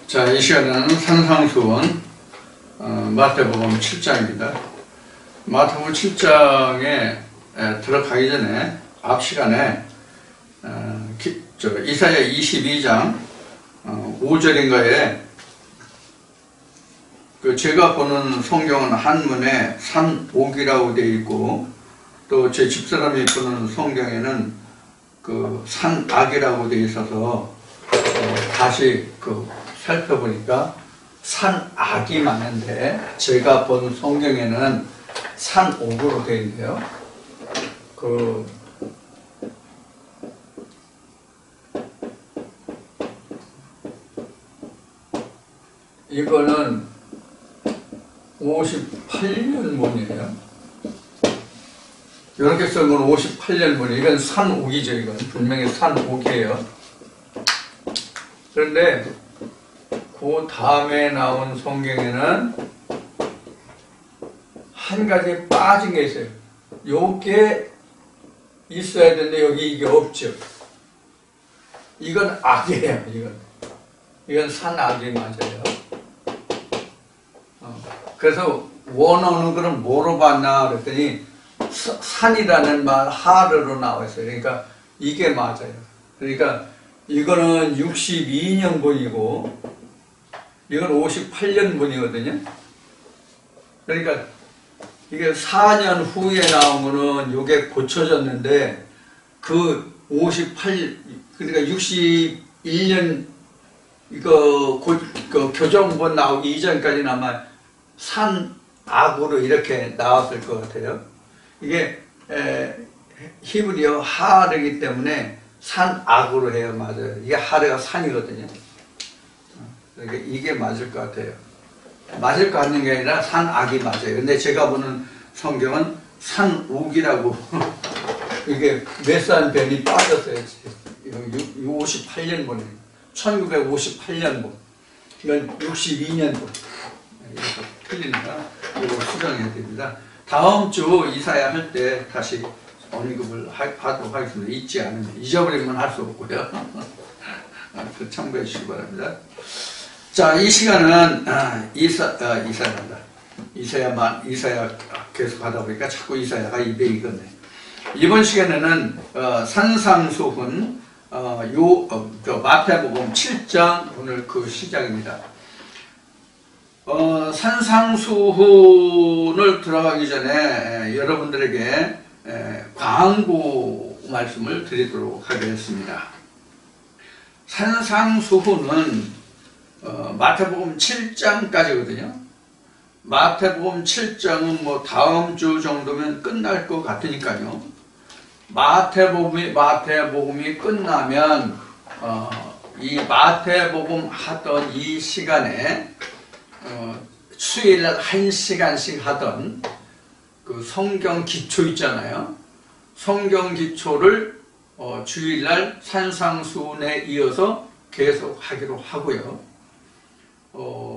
자, 이 시간에는 산상수훈 마태복음 7장입니다. 마태복음 7장에 들어가기 전에 앞 시간에 이사야 22장 5절인가에 제가 보는 성경은 한문에 산옥이라고 되어 있고, 또 제 집사람이 보는 성경에는 산악이라고 되어 있어서 다시 살펴보니까 산악이 맞는데, 제가 본 성경에는 산옥으로 되어 있네요. 이거는 58년문이에요. 이렇게 쓴 건 58년문. 이건 산옥이죠. 이건 분명히 산옥이에요. 그런데 그 다음에 나온 성경에는 한 가지 빠진 게 있어요. 요게 있어야 되는데 여기 이게 없죠. 이건 악이에요. 이건 산악이 맞아요. 그래서 원어는 그럼 뭐로 봤나 그랬더니 산이라는 말 하르로 나와 있어요. 그러니까 이게 맞아요. 그러니까 이거는 62년분이고 이건 58년분이거든요. 그러니까 이게 4년 후에 나온 거는 이게 고쳐졌는데, 그러니까 61년 교정본 나오기 이전까지는 아마 산악으로 이렇게 나왔을 것 같아요. 이게 히브리어 하르이기 때문에 산악으로 해요. 맞아요. 이게 하르가 산이거든요. 그러니까 이게 맞을 것 같아요. 맞을 것 같는 게 아니라 산악이 맞아요. 근데 제가 보는 성경은 산옥이라고 이게 메산 벤이 빠졌어요. 이거 58년본이에요. 1958년본. 이건 62년본. 이렇게 틀리니까 이거 수정해야 됩니다. 다음 주 이사야 할 때 다시 언급을 하도록 하겠습니다. 잊지 않으면, 잊어버리면 할 수 없고요. 참고해 주시기 바랍니다. 자, 이 시간은 이사야 계속 하다 보니까 자꾸 이사야가 입에 익었네. 이번 시간에는 산상수훈 마태복음 7장 오늘 시작입니다. 산상수훈을 들어가기 전에 여러분들에게 광고 말씀을 드리도록 하겠습니다. 산상수훈은 마태복음 7장까지거든요. 마태복음 7장은 뭐 다음 주 정도면 끝날 것 같으니까요. 마태복음이 끝나면 이 마태복음 하던 이 시간에 수요일날 1시간씩 하던 성경 기초 있잖아요. 성경 기초를 주일날 산상수훈에 이어서 계속 하기로 하고요.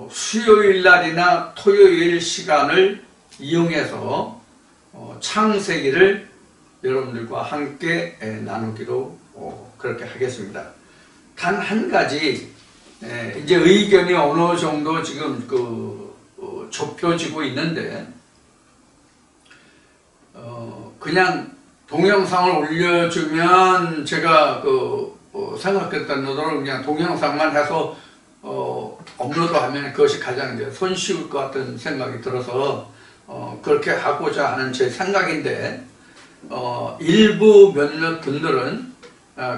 수요일날이나 토요일 시간을 이용해서 창세기를 여러분들과 함께 나누기로 그렇게 하겠습니다. 단 한 가지, 이제 의견이 어느 정도 지금 좁혀지고 있는데, 그냥 동영상을 올려주면 제가 생각했던 대로 그냥 동영상만 해서 업로드하면 그것이 가장 손쉬울 것 같은 생각이 들어서 그렇게 하고자 하는 제 생각인데, 일부 몇몇 분들은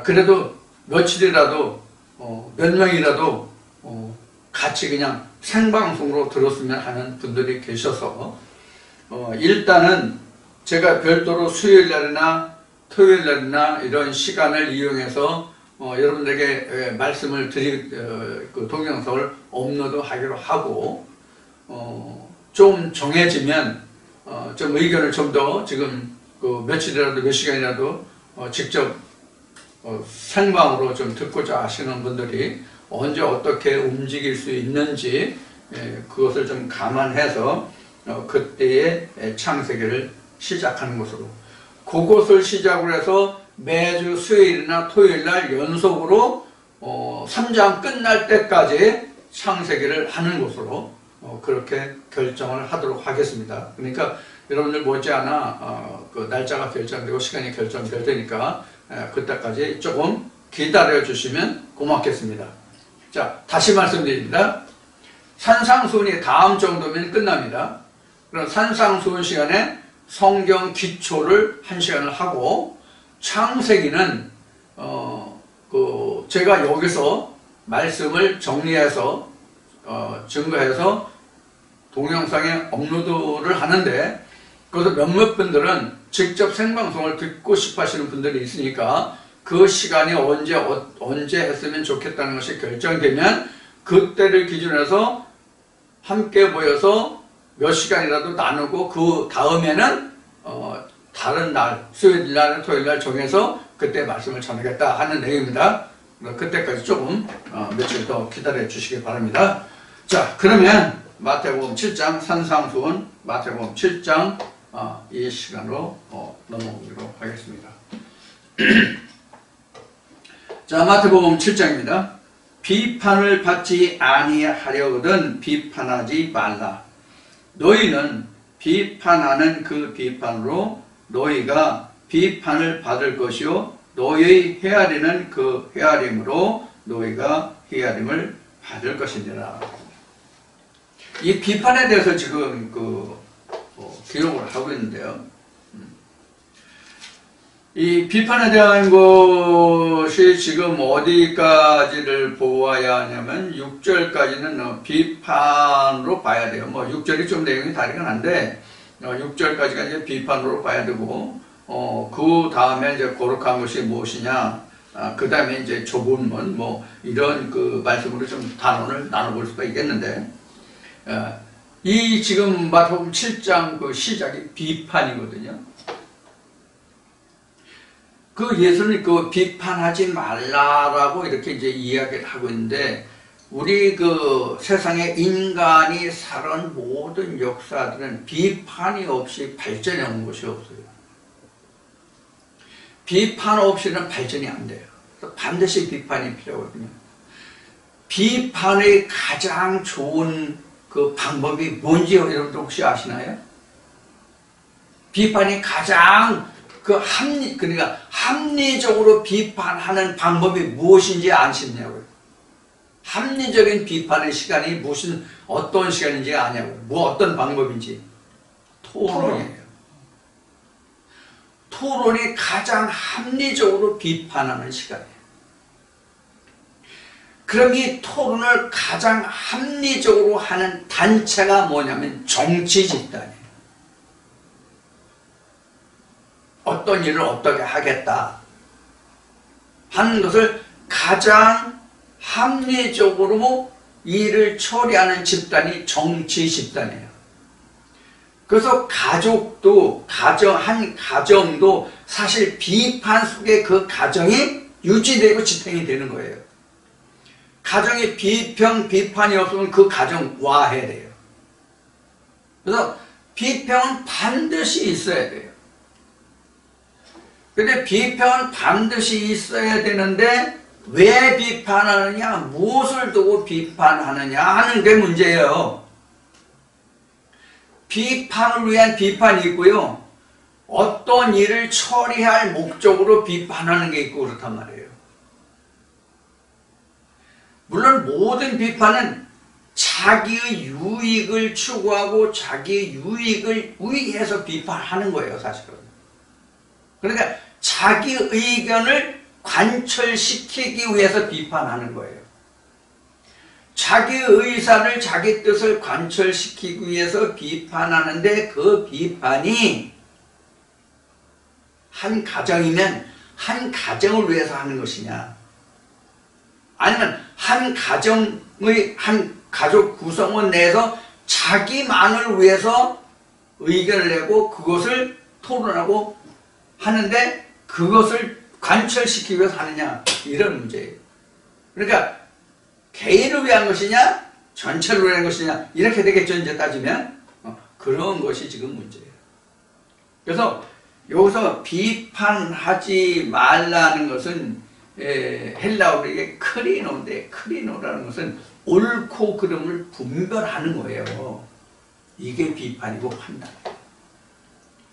그래도 며칠이라도 몇 명이라도 같이 그냥 생방송으로 들었으면 하는 분들이 계셔서 일단은 제가 별도로 수요일날이나 토요일날이나 이런 시간을 이용해서 여러분들에게 말씀을 동영상을 업로드하기로 하고, 좀 정해지면 좀 의견을 좀 더 지금 며칠이라도 몇 시간이라도 직접 생방으로 좀 듣고자 하시는 분들이 언제 어떻게 움직일 수 있는지 그것을 좀 감안해서 그때의 창세기를 시작하는 것으로, 그것을 시작으로 해서 매주 수요일이나 토요일날 연속으로 3장 끝날 때까지 창세기를 하는 것으로 그렇게 결정을 하도록 하겠습니다. 그러니까 여러분들 못지않아 그 날짜가 결정되고 시간이 결정될 테니까 그때까지 조금 기다려 주시면 고맙겠습니다. 자, 다시 말씀드립니다. 산상수훈이 다음 정도면 끝납니다. 그럼 산상수훈 시간에 성경 기초를 1시간을 하고, 창세기는 제가 여기서 말씀을 정리해서 증거해서 동영상에 업로드를 하는데, 그래서 몇몇 분들은 직접 생방송을 듣고 싶어 하시는 분들이 있으니까 그 시간이 언제 했으면 좋겠다는 것이 결정되면 그때를 기준으로 해서 함께 모여서 몇 시간이라도 나누고, 그 다음에는 다른 날, 수요일날, 토요일날 정해서 그때 말씀을 전하겠다 하는 내용입니다. 그때까지 조금 며칠 더 기다려 주시기 바랍니다. 자, 그러면 마태복음 7장 산상수훈, 마태복음 7장 이 시간으로 넘어오도록 하겠습니다. 자, 마태복음 7장입니다. 비판을 받지 아니하려거든 비판하지 말라. 너희는 비판하는 그 비판으로 너희가 비판을 받을 것이요 너희의 헤아리는 그 헤아림으로 너희가 헤아림을 받을 것이니라. 이 비판에 대해서 지금 기록을 하고 있는데요. 이 비판에 대한 것이 지금 어디까지를 보아야 하냐면 6절까지는 비판으로 봐야 돼요. 6절이 좀 내용이 다르긴 한데 6절까지가 이제 비판으로 봐야 되고, 그 다음에 이제 거룩한 것이 무엇이냐, 그 다음에 이제 조본문 이런 그 말씀으로 좀 단원을 나눠볼 수가 있겠는데, 이 지금 마태복음 7장 그 시작이 비판이거든요. 그 예수는 그 비판하지 말라라고 이렇게 이제 이야기를 하고 있는데, 우리 그 세상에 인간이 살아온 모든 역사들은 비판이 없이 발전해 온 것이 없어요. 비판 없이는 발전이 안 돼요. 반드시 비판이 필요하거든요. 비판의 가장 좋은 그 방법이 뭔지요? 여러분들 혹시 아시나요? 비판이 가장 그러니까 합리적으로 비판하는 방법이 무엇인지 아시냐고요. 합리적인 비판의 시간이 어떤 시간인지 아냐고요. 어떤 방법인지. 토론이에요. 토론이 가장 합리적으로 비판하는 시간이에요. 그럼 이 토론을 가장 합리적으로 하는 단체가 뭐냐면 정치 집단이에요. 어떤 일을 어떻게 하겠다 하는 것을 가장 합리적으로 일을 처리하는 집단이 정치 집단이에요. 그래서 한 가정도 사실 비판 속에 그 가정이 유지되고 지탱이 되는 거예요. 가정에 비판이 없으면 그 가정 와해야 돼요. 그래서 비평은 반드시 있어야 돼요. 근데 비평은 반드시 있어야 되는데 왜 비판하느냐, 무엇을 두고 비판하느냐 하는 게 문제예요. 비판을 위한 비판이 있고요, 어떤 일을 처리할 목적으로 비판하는 게 있고 그렇단 말이에요. 물론 모든 비판은 자기의 유익을 추구하고 자기의 유익을 위해서 비판하는 거예요, 사실은. 그러니까 자기 의견을 관철시키기 위해서 비판하는 거예요. 자기 의사를, 자기 뜻을 관철시키기 위해서 비판하는데, 그 비판이 한 가정이면 한 가정을 위해서 하는 것이냐, 아니면 한 가족 구성원 내에서 자기만을 위해서 의견을 내고 그것을 토론하고 하는데 그것을 관철시키기 위해서 하느냐, 이런 문제예요. 그러니까 개인을 위한 것이냐 전체를 위한 것이냐 이렇게 되겠죠, 이제 따지면. 그런 것이 지금 문제예요. 그래서 여기서 비판하지 말라는 것은 헬라어로 이게 크리노인데, 크리노라는 것은 옳고 그름을 분별하는 거예요. 이게 비판이고 판단.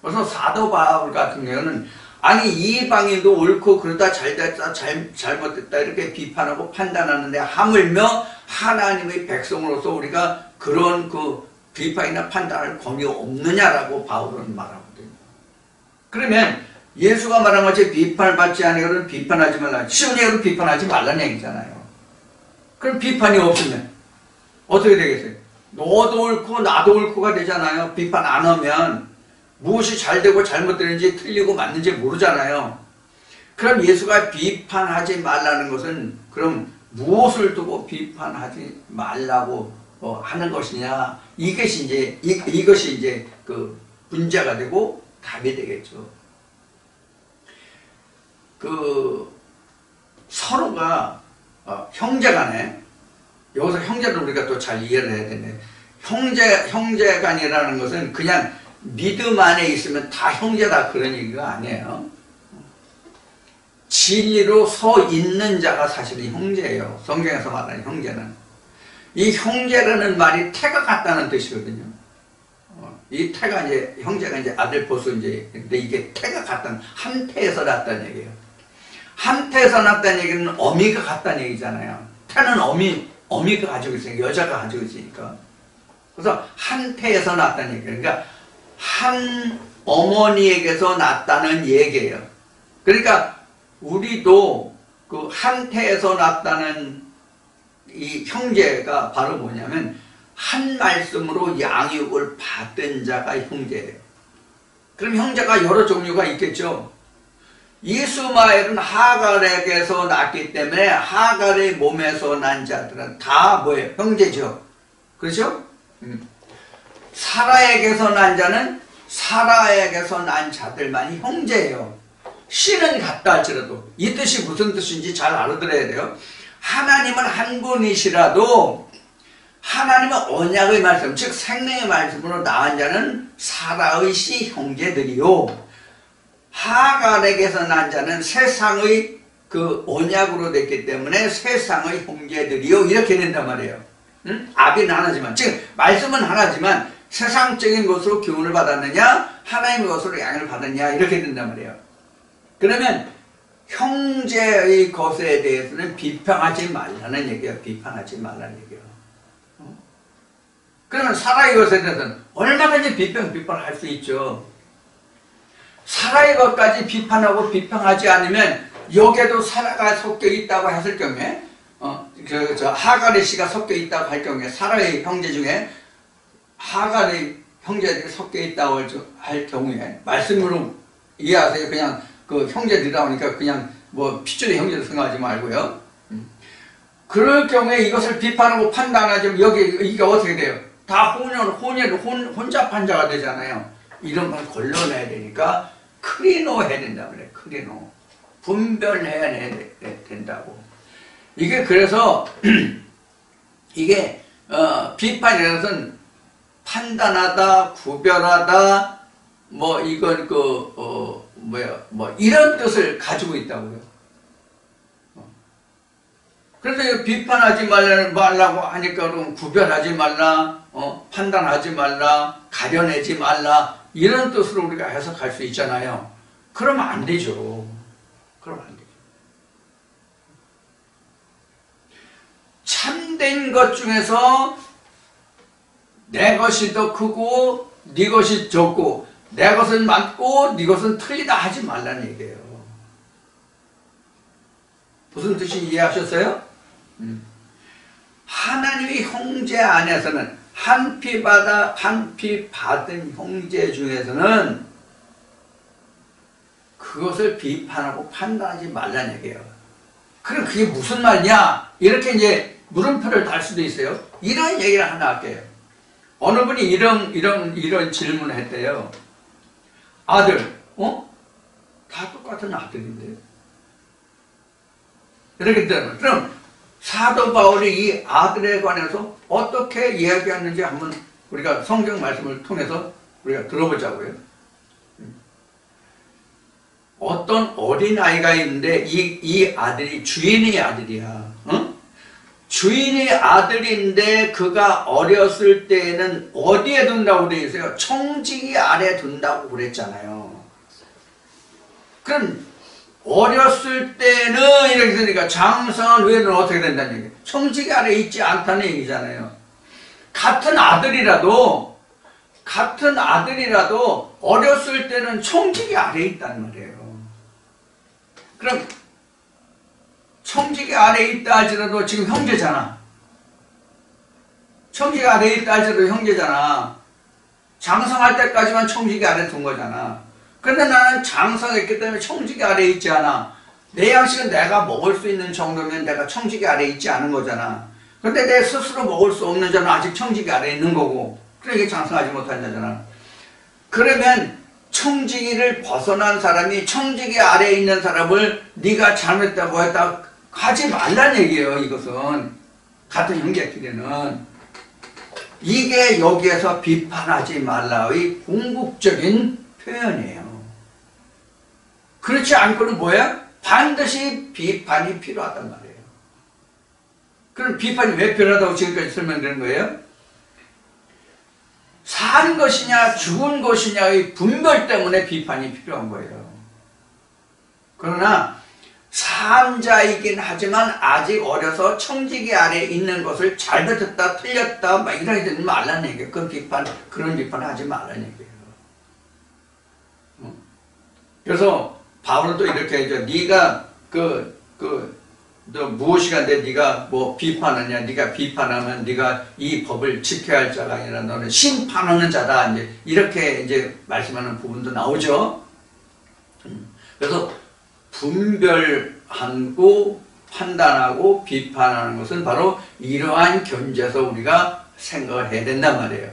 그래서 사도 바울 같은 경우는 아니 이방인도 옳고 그러다 잘됐다 잘못됐다 이렇게 비판하고 판단하는데 하물며 하나님의 백성으로서 우리가 그런 그 비판이나 판단할 권위가 없느냐라고 바울은 말하거든요. 그러면 예수가 말한 것이 비판을 받지 않으면 비판하지 말라. 쉬운 얘기로 비판하지 말라는 얘기잖아요. 그럼 비판이 없으면 어떻게 되겠어요? 너도 옳고 나도 옳고가 되잖아요. 비판 안 하면 무엇이 잘되고 잘못되는지 틀리고 맞는지 모르잖아요. 그럼 예수가 비판하지 말라는 것은 그럼 무엇을 두고 비판하지 말라고 하는 것이냐, 이것이 이제 그 문제가 되고 답이 되겠죠. 그 서로가 형제간에, 여기서 형제를 우리가 또 잘 이해를 해야 되네. 형제간이라는 것은 그냥 믿음 안에 있으면 다 형제다 그런 얘기가 아니에요. 진리로 서 있는 자가 사실은 형제예요. 성경에서 말하는 형제는. 이 형제라는 말이 태가 같다는 뜻이거든요. 이 태가 이제 형제가 이제 아들 보수 이제, 근데 이게 태가 같다는, 한 태에서 났다는 얘기예요. 한 태에서 났다는 얘기는 어미가 같다는 얘기잖아요. 태는 어미가 가지고 있으니까, 여자가 가지고 있으니까. 그래서 한 태에서 났다는 얘기예요. 그러니까 한 어머니에게서 났다는 얘기예요. 그러니까 우리도 그 한 태에서 났다는 이 형제가 바로 뭐냐면 한 말씀으로 양육을 받은 자가 형제예요. 그럼 형제가 여러 종류가 있겠죠. 이스마엘은 하갈에게서 났기 때문에 하갈의 몸에서 난 자들은 다 뭐예요? 형제죠. 그렇죠? 사라에게서 난 자는 사라에게서 난 자들만이 형제예요. 씨는 같다 할지라도 이 뜻이 무슨 뜻인지 잘 알아들어야 돼요. 하나님은 한 분이시라도 하나님의 언약의 말씀, 즉 생명의 말씀으로 낳은 자는 사라의 씨 형제들이요, 하갈에게서 난 자는 세상의 그 언약으로 됐기 때문에 세상의 형제들이요, 이렇게 된단 말이에요. 아비는 하나지만, 즉 말씀은 하나지만 세상적인 것으로 교훈을 받았느냐 하나님의 것으로 양을 받았냐 이렇게 된단 말이에요. 그러면 형제의 것에 대해서는 비판하지 말라는 얘기예요. 비판하지 말라는 얘기예요. 그러면 사라의 것에 대해서는 얼마든지 비판을 할 수 있죠. 사라의 것까지 비판하고 비판하지 않으면 여기에도 사라가 섞여 있다고 했을 경우에 하갈의 씨가 섞여 있다고 할 경우에, 사라의 형제 중에 하갈의 형제들이 섞여 있다고 할 경우에, 말씀으로 이해하세요. 그냥 그 형제들이다 보니까 그냥 뭐 핏줄의 형제도 생각하지 말고요. 그럴 경우에 이것을 비판하고 판단하자면 이게 어떻게 돼요? 다 혼잡한 자가 되잖아요. 이런 걸 걸러내야 되니까 크리노 해야 된다고 그래. 크리노. 분별해야 된다고. 이게 그래서 이게 비판이라는 것은 판단하다, 구별하다, 뭐 이건 뭐 이런 뜻을 가지고 있다고요. 그래서 비판하지 말라고 하니까 그럼 구별하지 말라, 판단하지 말라, 가려내지 말라, 이런 뜻으로 우리가 해석할 수 있잖아요. 그러면 안 되죠. 그러면 안 되죠. 참된 것 중에서 내 것이 더 크고 네 것이 적고 내 것은 맞고 네 것은 틀리다 하지 말라는 얘기예요. 무슨 뜻인지 이해하셨어요? 하나님의 형제 안에서는 한 피 받은 형제 중에서는 그것을 비판하고 판단하지 말라는 얘기예요. 그럼 그게 무슨 말이냐? 이렇게 이제 물음표를 달 수도 있어요. 이런 얘기를 하나 할게요. 어느 분이 이런 질문을 했대요. 아들, 다 똑같은 아들인데. 이렇게 되면, 그럼 사도 바울이 이 아들에 관해서 어떻게 이야기하는지 한번 우리가 성경 말씀을 통해서 우리가 들어보자고요. 어떤 어린아이가 있는데 이 아들이 주인의 아들이야. 어? 주인의 아들인데 그가 어렸을 때에는 어디에 둔다고 되어 있어요? 청지기 아래 둔다고 그랬잖아요. 그럼 어렸을 때는 이렇게 되니까 장성한 후에는 어떻게 된다는 얘기예요? 청지기 아래 있지 않다는 얘기잖아요. 같은 아들이라도 어렸을 때는 청지기 아래에 있단 말이에요. 그럼 청지기 아래에 있다 할지라도 지금 형제잖아. 청지기 아래에 있다 할지라도 형제잖아. 장성할 때까지만 청지기 아래에 둔 거잖아. 그런데 나는 장성했기 때문에 청지기 아래에 있지 않아. 내 양식은 내가 먹을 수 있는 정도면 내가 청지기 아래에 있지 않은 거잖아. 그런데 내 스스로 먹을 수 없는 자는 아직 청지기 아래에 있는 거고, 그러니까 장성하지 못한 자잖아. 그러면 청지기를 벗어난 사람이 청지기 아래에 있는 사람을 네가 잘못했다고 했다 하지 말란 얘기예요. 이것은 같은 형제끼리는 이게 여기에서 비판하지 말라의 궁극적인 표현이에요. 그렇지 않고는 뭐야? 반드시 비판이 필요하단 말이에요. 그럼 비판이 왜 필요하다고 지금까지 설명드린 거예요? 산 것이냐 죽은 것이냐의 분별 때문에 비판이 필요한 거예요. 그러나 산자이긴 하지만 아직 어려서 청지기 아래에 있는 것을 잘못했다 틀렸다 막 이렇게 되지 말라는 얘기예요. 그런 비판 하지 말라는 얘기예요. 그래서 바울은 또 이렇게 해줘. 네가 너 무엇이간데 네가 뭐 비판하냐? 네가 비판하면 네가 이 법을 지켜야 할 자가 아니라 너는 심판하는 자다. 이렇게 이제 말씀하는 부분도 나오죠. 그래서 분별하고 판단하고 비판하는 것은 바로 이러한 견지에서 우리가 생각을 해야 된단 말이에요.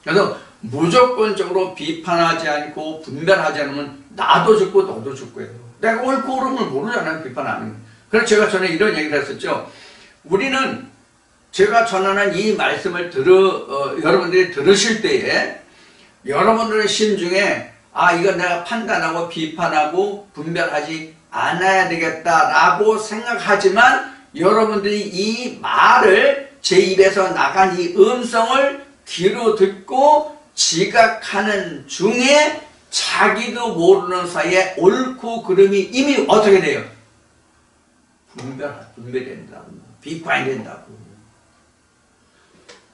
그래서 무조건적으로 비판하지 않고 분별하지 않으면 나도 죽고 너도 죽고요. 내가 옳고 그름을 모르잖아요. 비판하는 거. 그래서 제가 전에 이런 얘기를 했었죠. 우리는 제가 전하는 이 말씀을 여러분들이 들으실 때에 여러분들의 심중에 이건 내가 판단하고 비판하고 분별하지 않아야 되겠다라고 생각하지만 여러분들이 이 말을 제 입에서 나간 이 음성을 귀로 듣고 지각하는 중에 자기도 모르는 사이에 옳고 그름이 이미 어떻게 돼요? 분별이 된다고. 비판이 된다고.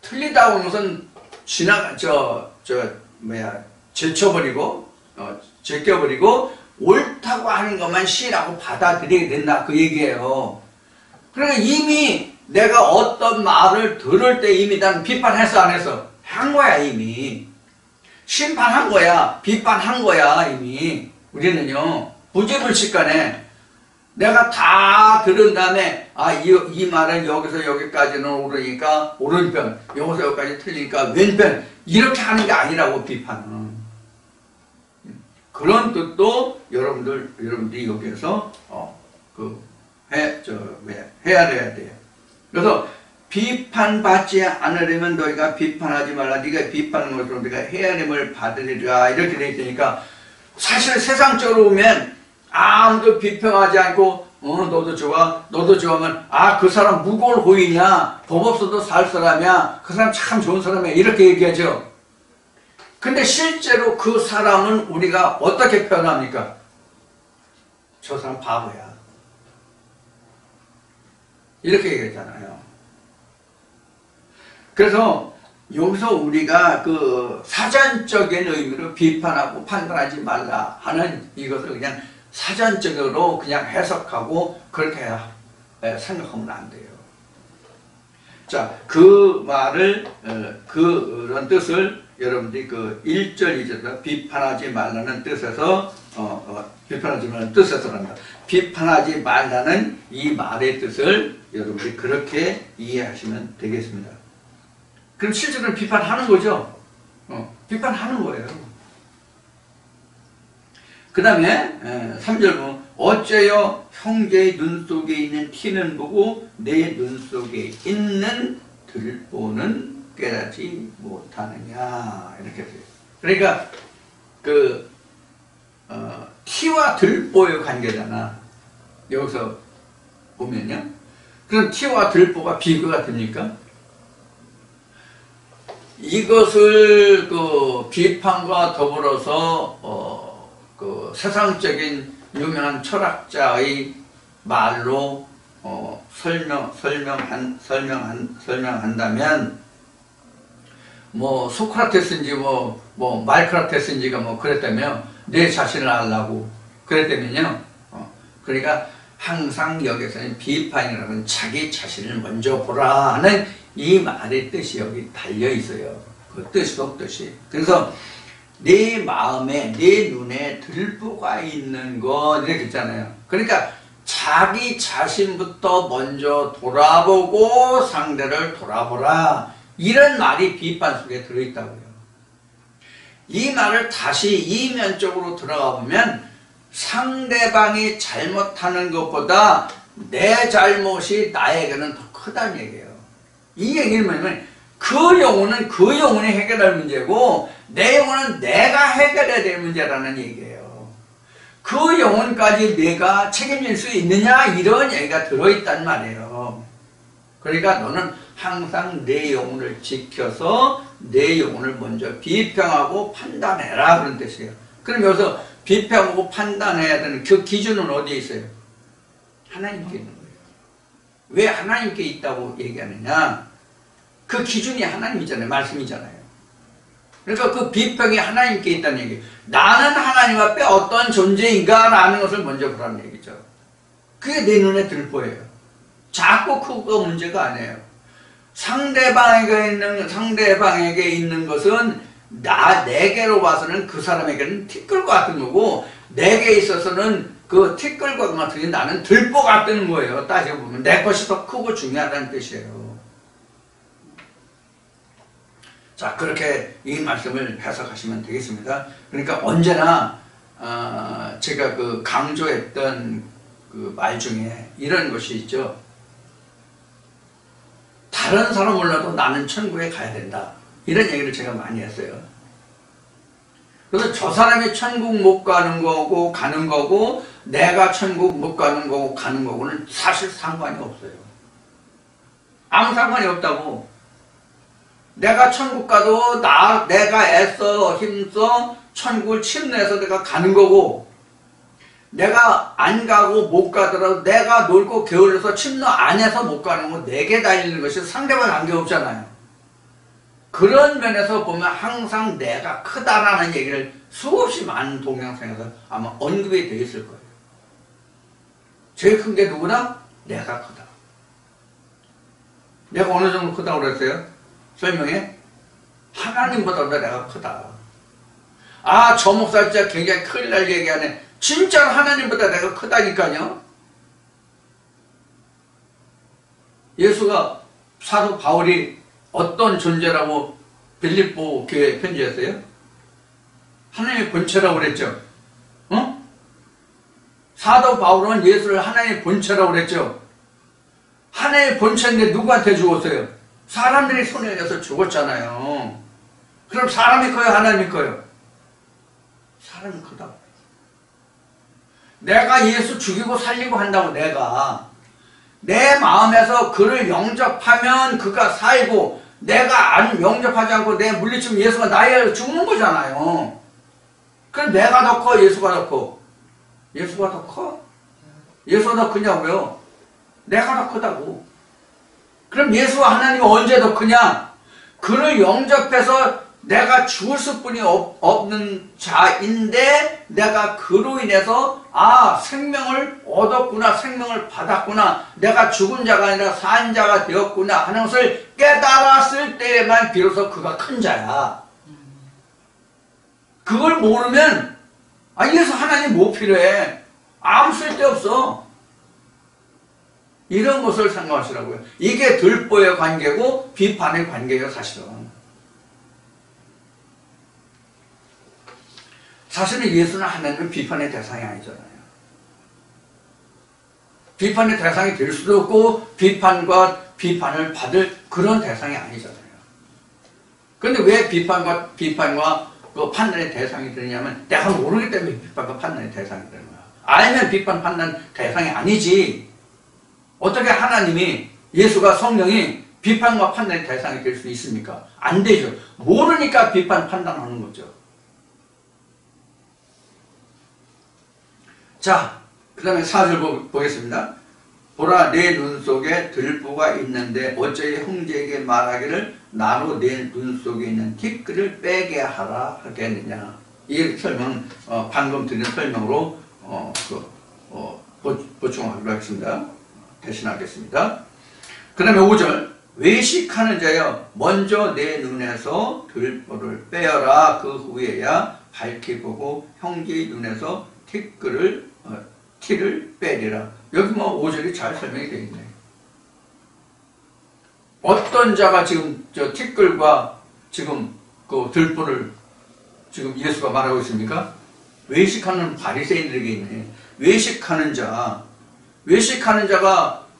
틀리다고 무슨 제껴버리고 옳다고 하는 것만 C라고 받아들이게 된다 그 얘기예요. 그러니까 이미 내가 어떤 말을 들을 때 이미 나는 비판했어 안 했어? 한 거야 이미. 심판한 거야. 비판한 거야 이미. 우리는요 부지불식간에 내가 다 들은 다음에 이 말은 여기서 여기까지는 옳으니까 오른편, 여기서 여기까지 틀리니까 왼편 이렇게 하는 게 아니라고 비판은. 그런 뜻도 여러분들이 여기에서 해야 돼요. 그래서 비판받지 않으려면 너희가 비판하지 말라. 네가 비판하는 것으로 네가 헤아림을 받으리라. 이렇게 돼 있으니까 사실 세상적으로 보면 아무도 비평하지 않고 너도 좋아 너도 좋아하면 그 사람 무골 호이냐 법 없어도 살 사람이야 그 사람 참 좋은 사람이야 이렇게 얘기하죠. 근데 실제로 그 사람은 우리가 어떻게 표현합니까? 저 사람 바보야 이렇게 얘기했잖아요. 그래서 여기서 우리가 그 사전적인 의미로 비판하고 판단하지 말라 하는 이것을 그냥 사전적으로 그냥 해석하고 그렇게 생각하면 안 돼요. 자, 그 말을 그런 뜻을 여러분들이 그 1절 2절에서 비판하지 말라는 뜻에서 비판하지 말라는 뜻에서 합니다. 비판하지 말라는 이 말의 뜻을 여러분들이 그렇게 이해하시면 되겠습니다. 그럼 실제로는 비판하는 거죠. 비판하는 거예요. 그 다음에 3절 보면 어째여 형제의 눈 속에 있는 티는 보고 내 눈 속에 있는 들보는 깨닫지 못하느냐 이렇게 돼요. 그러니까 티와 들보의 관계잖아. 여기서 보면요. 그럼 티와 들보가 비교가 됩니까? 이것을 그 비판과 더불어서 그 세상적인 유명한 철학자의 말로 설명한다면 뭐 소크라테스인지 뭐 말크라테스인지가 뭐 그랬다며 내 자신을 알라고 그랬다면요. 그러니까 항상 여기서는 비판이라는 자기 자신을 먼저 보라 하는 이 말의 뜻이 여기 달려 있어요. 그 뜻이 없듯이. 그래서 내 마음에 내 눈에 들보가 있는 것 이렇게 있잖아요. 그러니까 자기 자신부터 먼저 돌아보고 상대를 돌아보라. 이런 말이 비판 속에 들어있다고요. 이 말을 다시 이면적으로 들어가 보면 상대방이 잘못하는 것보다 내 잘못이 나에게는 더 크다는 얘기예요. 이 얘기는 뭐냐면 그 영혼은 그 영혼이 해결할 문제고 내 영혼은 내가 해결해야 될 문제라는 얘기예요. 그 영혼까지 내가 책임질 수 있느냐 이런 얘기가 들어있단 말이에요. 그러니까 너는 항상 내 영혼을 지켜서 내 영혼을 먼저 비평하고 판단해라 그런 뜻이에요. 그럼 여기서 비평하고 판단해야 되는 그 기준은 어디에 있어요? 하나님께 있는 거예요. 왜 하나님께 있다고 얘기하느냐? 그 기준이 하나님이잖아요. 말씀이잖아요. 그러니까 그 비평이 하나님께 있다는 얘기예요. 나는 하나님 앞에 어떤 존재인가 라는 것을 먼저 보라는 얘기죠. 그게 내 눈에 들보예요. 작고 크고 문제가 아니에요. 상대방에게 있는 것은 내게로 봐서는 그 사람에게는 티끌과 같은 거고 내게 있어서는 그 티끌과 같은 나는 들보 같은 거예요. 따지고 보면 내 것이 더 크고 중요하다는 뜻이에요. 자, 그렇게 이 말씀을 해석하시면 되겠습니다. 그러니까 언제나 제가 그 강조했던 그 말 중에 이런 것이 있죠. 다른 사람 몰라도 나는 천국에 가야 된다. 이런 얘기를 제가 많이 했어요. 그래서 저 사람이 천국 못 가는 거고 가는 거고 내가 천국 못 가는 거고 가는 거고는 사실 상관이 없어요. 아무 상관이 없다고. 내가 천국 가도 내가 애써 힘써 천국을 침례해서 내가 가는 거고 내가 안 가고 못 가더라도 내가 놀고 게을러서 침노 안 해서 못 가는 건 내게 달리는 것이 상대방 관계없잖아요. 그런 면에서 보면 항상 내가 크다라는 얘기를 수없이 많은 동영상에서 아마 언급이 되어 있을 거예요. 제일 큰 게 누구나? 내가 크다. 내가 어느 정도 크다고 그랬어요? 설명해? 하나님보다 내가 크다. 아, 저 목사 진짜 굉장히 큰일 날 얘기하네. 진짜 하나님보다 내가 크다니까요. 예수가 사도 바울이 어떤 존재라고 빌립보 교회에 편지했어요? 하나님의 본체라고 그랬죠. 사도 바울은 예수를 하나님의 본체라고 그랬죠. 하나님의 본체인데 누구한테 죽었어요? 사람들이 손에 의해서 죽었잖아요. 그럼 사람이 커요? 하나님이 커요? 사람이 크다고. 내가 예수 죽이고 살리고 한다고 내가 내 마음에서 그를 영접하면 그가 살고 내가 안 영접하지 않고 내 물리치면 예수가 나에 죽는 거잖아요. 그럼 내가 더 커? 예수가 더 커? 예수가 더 커? 예수가 더 크냐고요? 내가 더 크다고. 그럼 예수와 하나님이 언제 더 크냐? 그를 영접해서 내가 죽을 수뿐이 없는 자인데 내가 그로 인해서 생명을 얻었구나, 생명을 받았구나, 내가 죽은 자가 아니라 산 자가 되었구나 하는 것을 깨달았을 때에만 비로소 그가 큰 자야. 그걸 모르면 예수 하나님 뭐 필요해? 아무 쓸데없어. 이런 것을 생각하시라고요. 이게 들보의 관계고 비판의 관계예요. 사실은 예수는 하나님의 비판의 대상이 아니잖아요. 비판의 대상이 될 수도 없고 비판과 비판을 받을 그런 대상이 아니잖아요. 그런데 왜 비판과 그 판단의 대상이 되느냐면 내가 모르기 때문에 비판과 판단의 대상이 되는 거야. 알면 비판, 판단 대상이 아니지. 어떻게 하나님이, 예수가, 성령이 비판과 판단의 대상이 될 수 있습니까? 안 되죠. 모르니까 비판, 판단하는 거죠. 자, 그 다음에 4절 보겠습니다. 보라, 내 눈 속에 들보가 있는데 어찌 형제에게 말하기를 나로 내 눈 속에 있는 티끌을 빼게 하라 하겠느냐. 이 설명, 방금 드린 설명으로 보충하도록 하겠습니다. 대신하겠습니다. 그 다음에 5절, 외식하는 자여 먼저 내 눈에서 들보를 빼어라. 그 후에야 밝히 보고 형제의 눈에서 티를 빼리라. 여기 뭐 5절이 잘 설명이 되어 있네. 어떤 자가 지금 저 티끌과 지금 그 들보를 지금 예수가 말하고 있습니까? 외식하는 바리새인들에게 있네. 외식하는 자가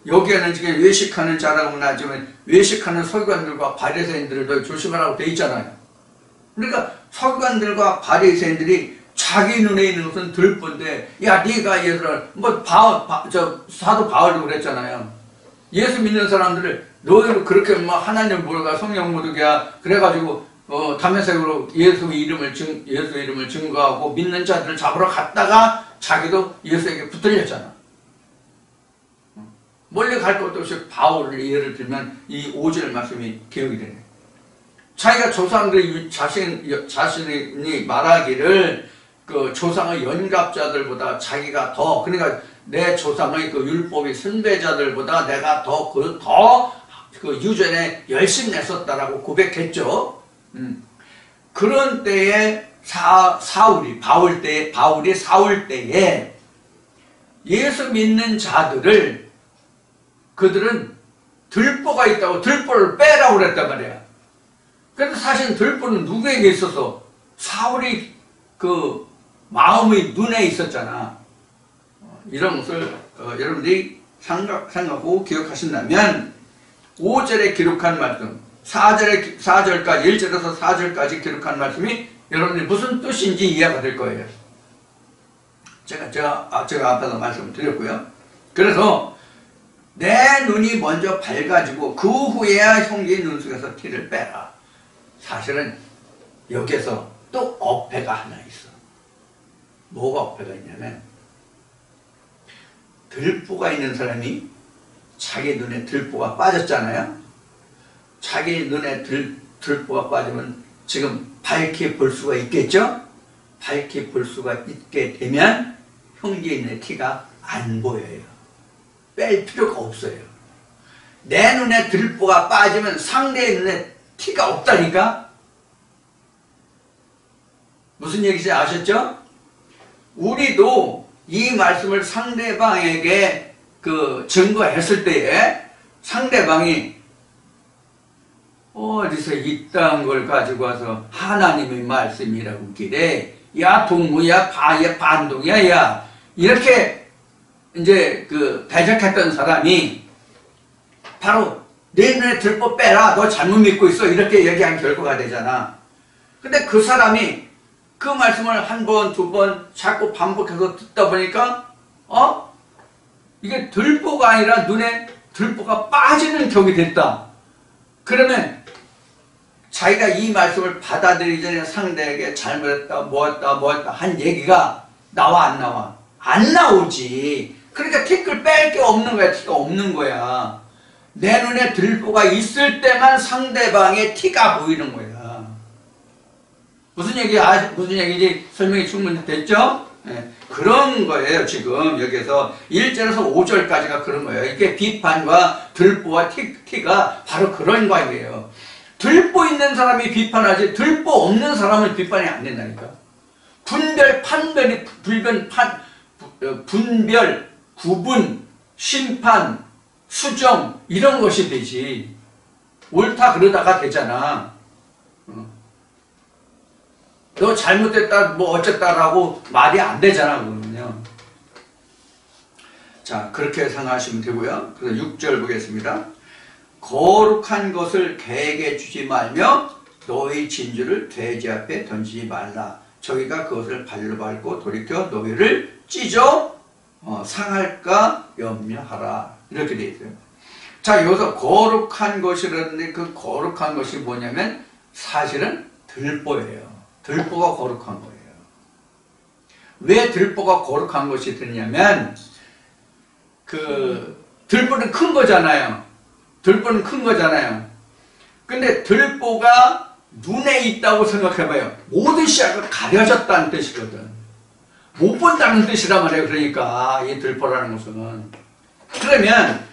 여기에는 지금 외식하는 자라고는 하지만 외식하는 서기관들과 바리새인들을 조심하라고 되어 있잖아요. 그러니까 서기관들과 바리새인들이 자기 눈에 있는 것은 들보인데, 야, 네가 예수를 사도 바울도 그랬잖아요. 예수 믿는 사람들을 너희는 그렇게 막 하나님 모르가 성령 모르게야 그래가지고 다메섹으로 예수 이름을 증거하고 믿는 자들을 잡으러 갔다가 자기도 예수에게 붙들렸잖아. 멀리 갈 것도 없이 바울을 예를 들면 이 5절 말씀이 기억이 되네. 자기가 조상들이 자신이 말하기를 그 조상의 연갑자들보다 자기가 더, 그러니까 내 조상의 그 율법의 선배자들보다 내가 더 유전에 열심히 냈었다라고 고백했죠. 그런 때에 바울이 사울 때에 예수 믿는 자들을 그들은 들보가 있다고 들보를 빼라고 그랬단 말이야. 그런데 사실 들보는 누구에게 있어서? 사울이 그 마음의 눈에 있었잖아. 이런 것을 여러분들이 생각하고 기억하신다면 5절에 기록한 말씀, 4절까지 1절에서 4절까지 기록한 말씀이 여러분들이 무슨 뜻인지 이해가 될 거예요. 제가 앞에서 말씀을 드렸고요. 그래서 내 눈이 먼저 밝아지고 그 후에야 형제의 눈 속에서 티를 빼라. 사실은 여기에서 또 어폐가 하나 있어. 뭐가 어폐가 있냐면 들보가 있는 사람이 자기 눈에 들보가 빠졌잖아요. 자기 눈에 들보가 빠지면 지금 밝게 볼 수가 있겠죠? 밝게 볼 수가 있게 되면 형제의 눈에 티가 안 보여요. 뺄 필요가 없어요. 내 눈에 들보가 빠지면 상대의 눈에 티가 없다니까? 무슨 얘기인지 아셨죠? 우리도 이 말씀을 상대방에게 증거했을 때에 상대방이 어디서 이딴 걸 가지고 와서 하나님의 말씀이라고 기래. 야, 동무야, 반동이야, 야. 이렇게 이제 대적했던 사람이 바로 내 눈에 들보 빼라. 너 잘못 믿고 있어. 이렇게 얘기한 결과가 되잖아. 근데 그 사람이 그 말씀을 한 번, 두 번 자꾸 반복해서 듣다 보니까 이게 들보가 아니라 눈에 들보가 빠지는 격이 됐다. 그러면 자기가 이 말씀을 받아들이기 전에 상대에게 잘못했다, 뭐했다 한 얘기가 나와 안 나와? 안 나오지. 그러니까 티끌 뺄 게 없는 거야. 티가 없는 거야. 내 눈에 들보가 있을 때만 상대방의 티가 보이는 거야. 무슨 얘기인지 설명이 충분히 됐죠? 네. 그런 거예요. 지금 여기서 1절에서 5절까지가 그런 거예요. 이렇게 비판과 들보와 티가 바로 그런 거예요. 들보 있는 사람이 비판하지 들보 없는 사람은 비판이 안 된다니까. 분별, 구분, 심판, 수정 이런 것이 되지. 옳다 그러다가 되잖아. 너 잘못됐다 뭐 어쨌다라고 말이 안 되잖아. 그러면요. 자, 그렇게 생각하시면 되고요. 그래서 6절 보겠습니다. 거룩한 것을 개에게 주지 말며 너희 진주를 돼지 앞에 던지지 말라. 저희가 그것을 발로 밟고 돌이켜 너희를 찢어 상할까 염려하라. 이렇게 되어 있어요. 자, 여기서 거룩한 것이라는데 그 거룩한 것이 뭐냐면 사실은 들보예요. 들보가 거룩한 거예요. 왜 들보가 거룩한 것이 되냐면 들보는 큰 거잖아요. 들보는 큰 거잖아요. 근데 들보가 눈에 있다고 생각해봐요. 모든 시야가 가려졌다는 뜻이거든. 못 본다는 뜻이란 말이에요. 그러니까 이 들보라는 것은. 그러면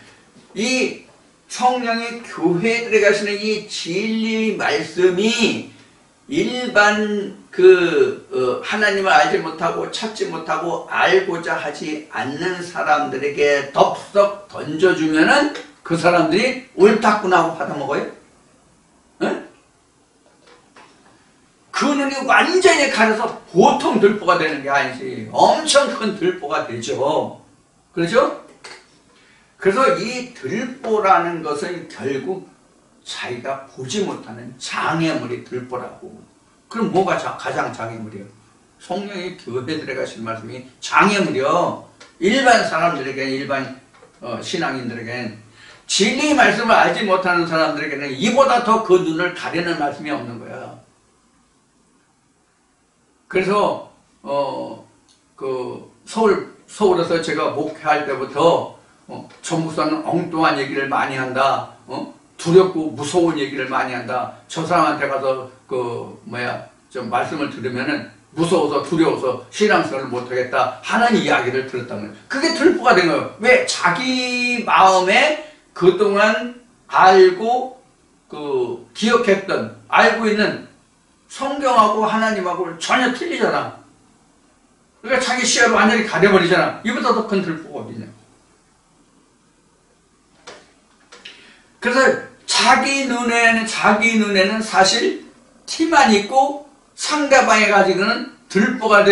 이 성령이 교회에 들어가시는 이 진리 말씀이 일반 하나님을 알지 못하고 찾지 못하고 알고자 하지 않는 사람들에게 덥석 던져주면은 그 사람들이 옳다구나 하고 받아먹어요? 응? 그 눈이 완전히 가려서 보통 들보가 되는 게 아니지. 엄청 큰 들보가 되죠. 그렇죠? 그래서 이 들보라는 것은 결국 자기가 보지 못하는 장애물이 들보라고. 그럼 뭐가 가장 장애물이에요? 성령이 교회에 들어가신 말씀이 장애물이요. 일반 사람들에게, 일반 신앙인들에게는, 진리 말씀을 알지 못하는 사람들에게는 이보다 더 그 눈을 가리는 말씀이 없는 거야. 그래서 서울에서 제가 목회할 때부터 전무사는 엉뚱한 얘기를 많이 한다. 두렵고 무서운 얘기를 많이 한다. 저 사람한테 가서 좀 말씀을 들으면은 무서워서 두려워서 신앙생활을 못하겠다 하는 이야기를 들었다는 거예요. 그게 들보가 된 거예요. 왜? 자기 마음에 그동안 알고 기억했던, 알고 있는 성경하고 하나님하고 전혀 틀리잖아. 그러니까 자기 시야를 완전히 가려버리잖아. 이보다 더 큰 들보가 어디냐. 그래서 자기 눈에는 사실 티만 있고 상대방이 가지고는 들보가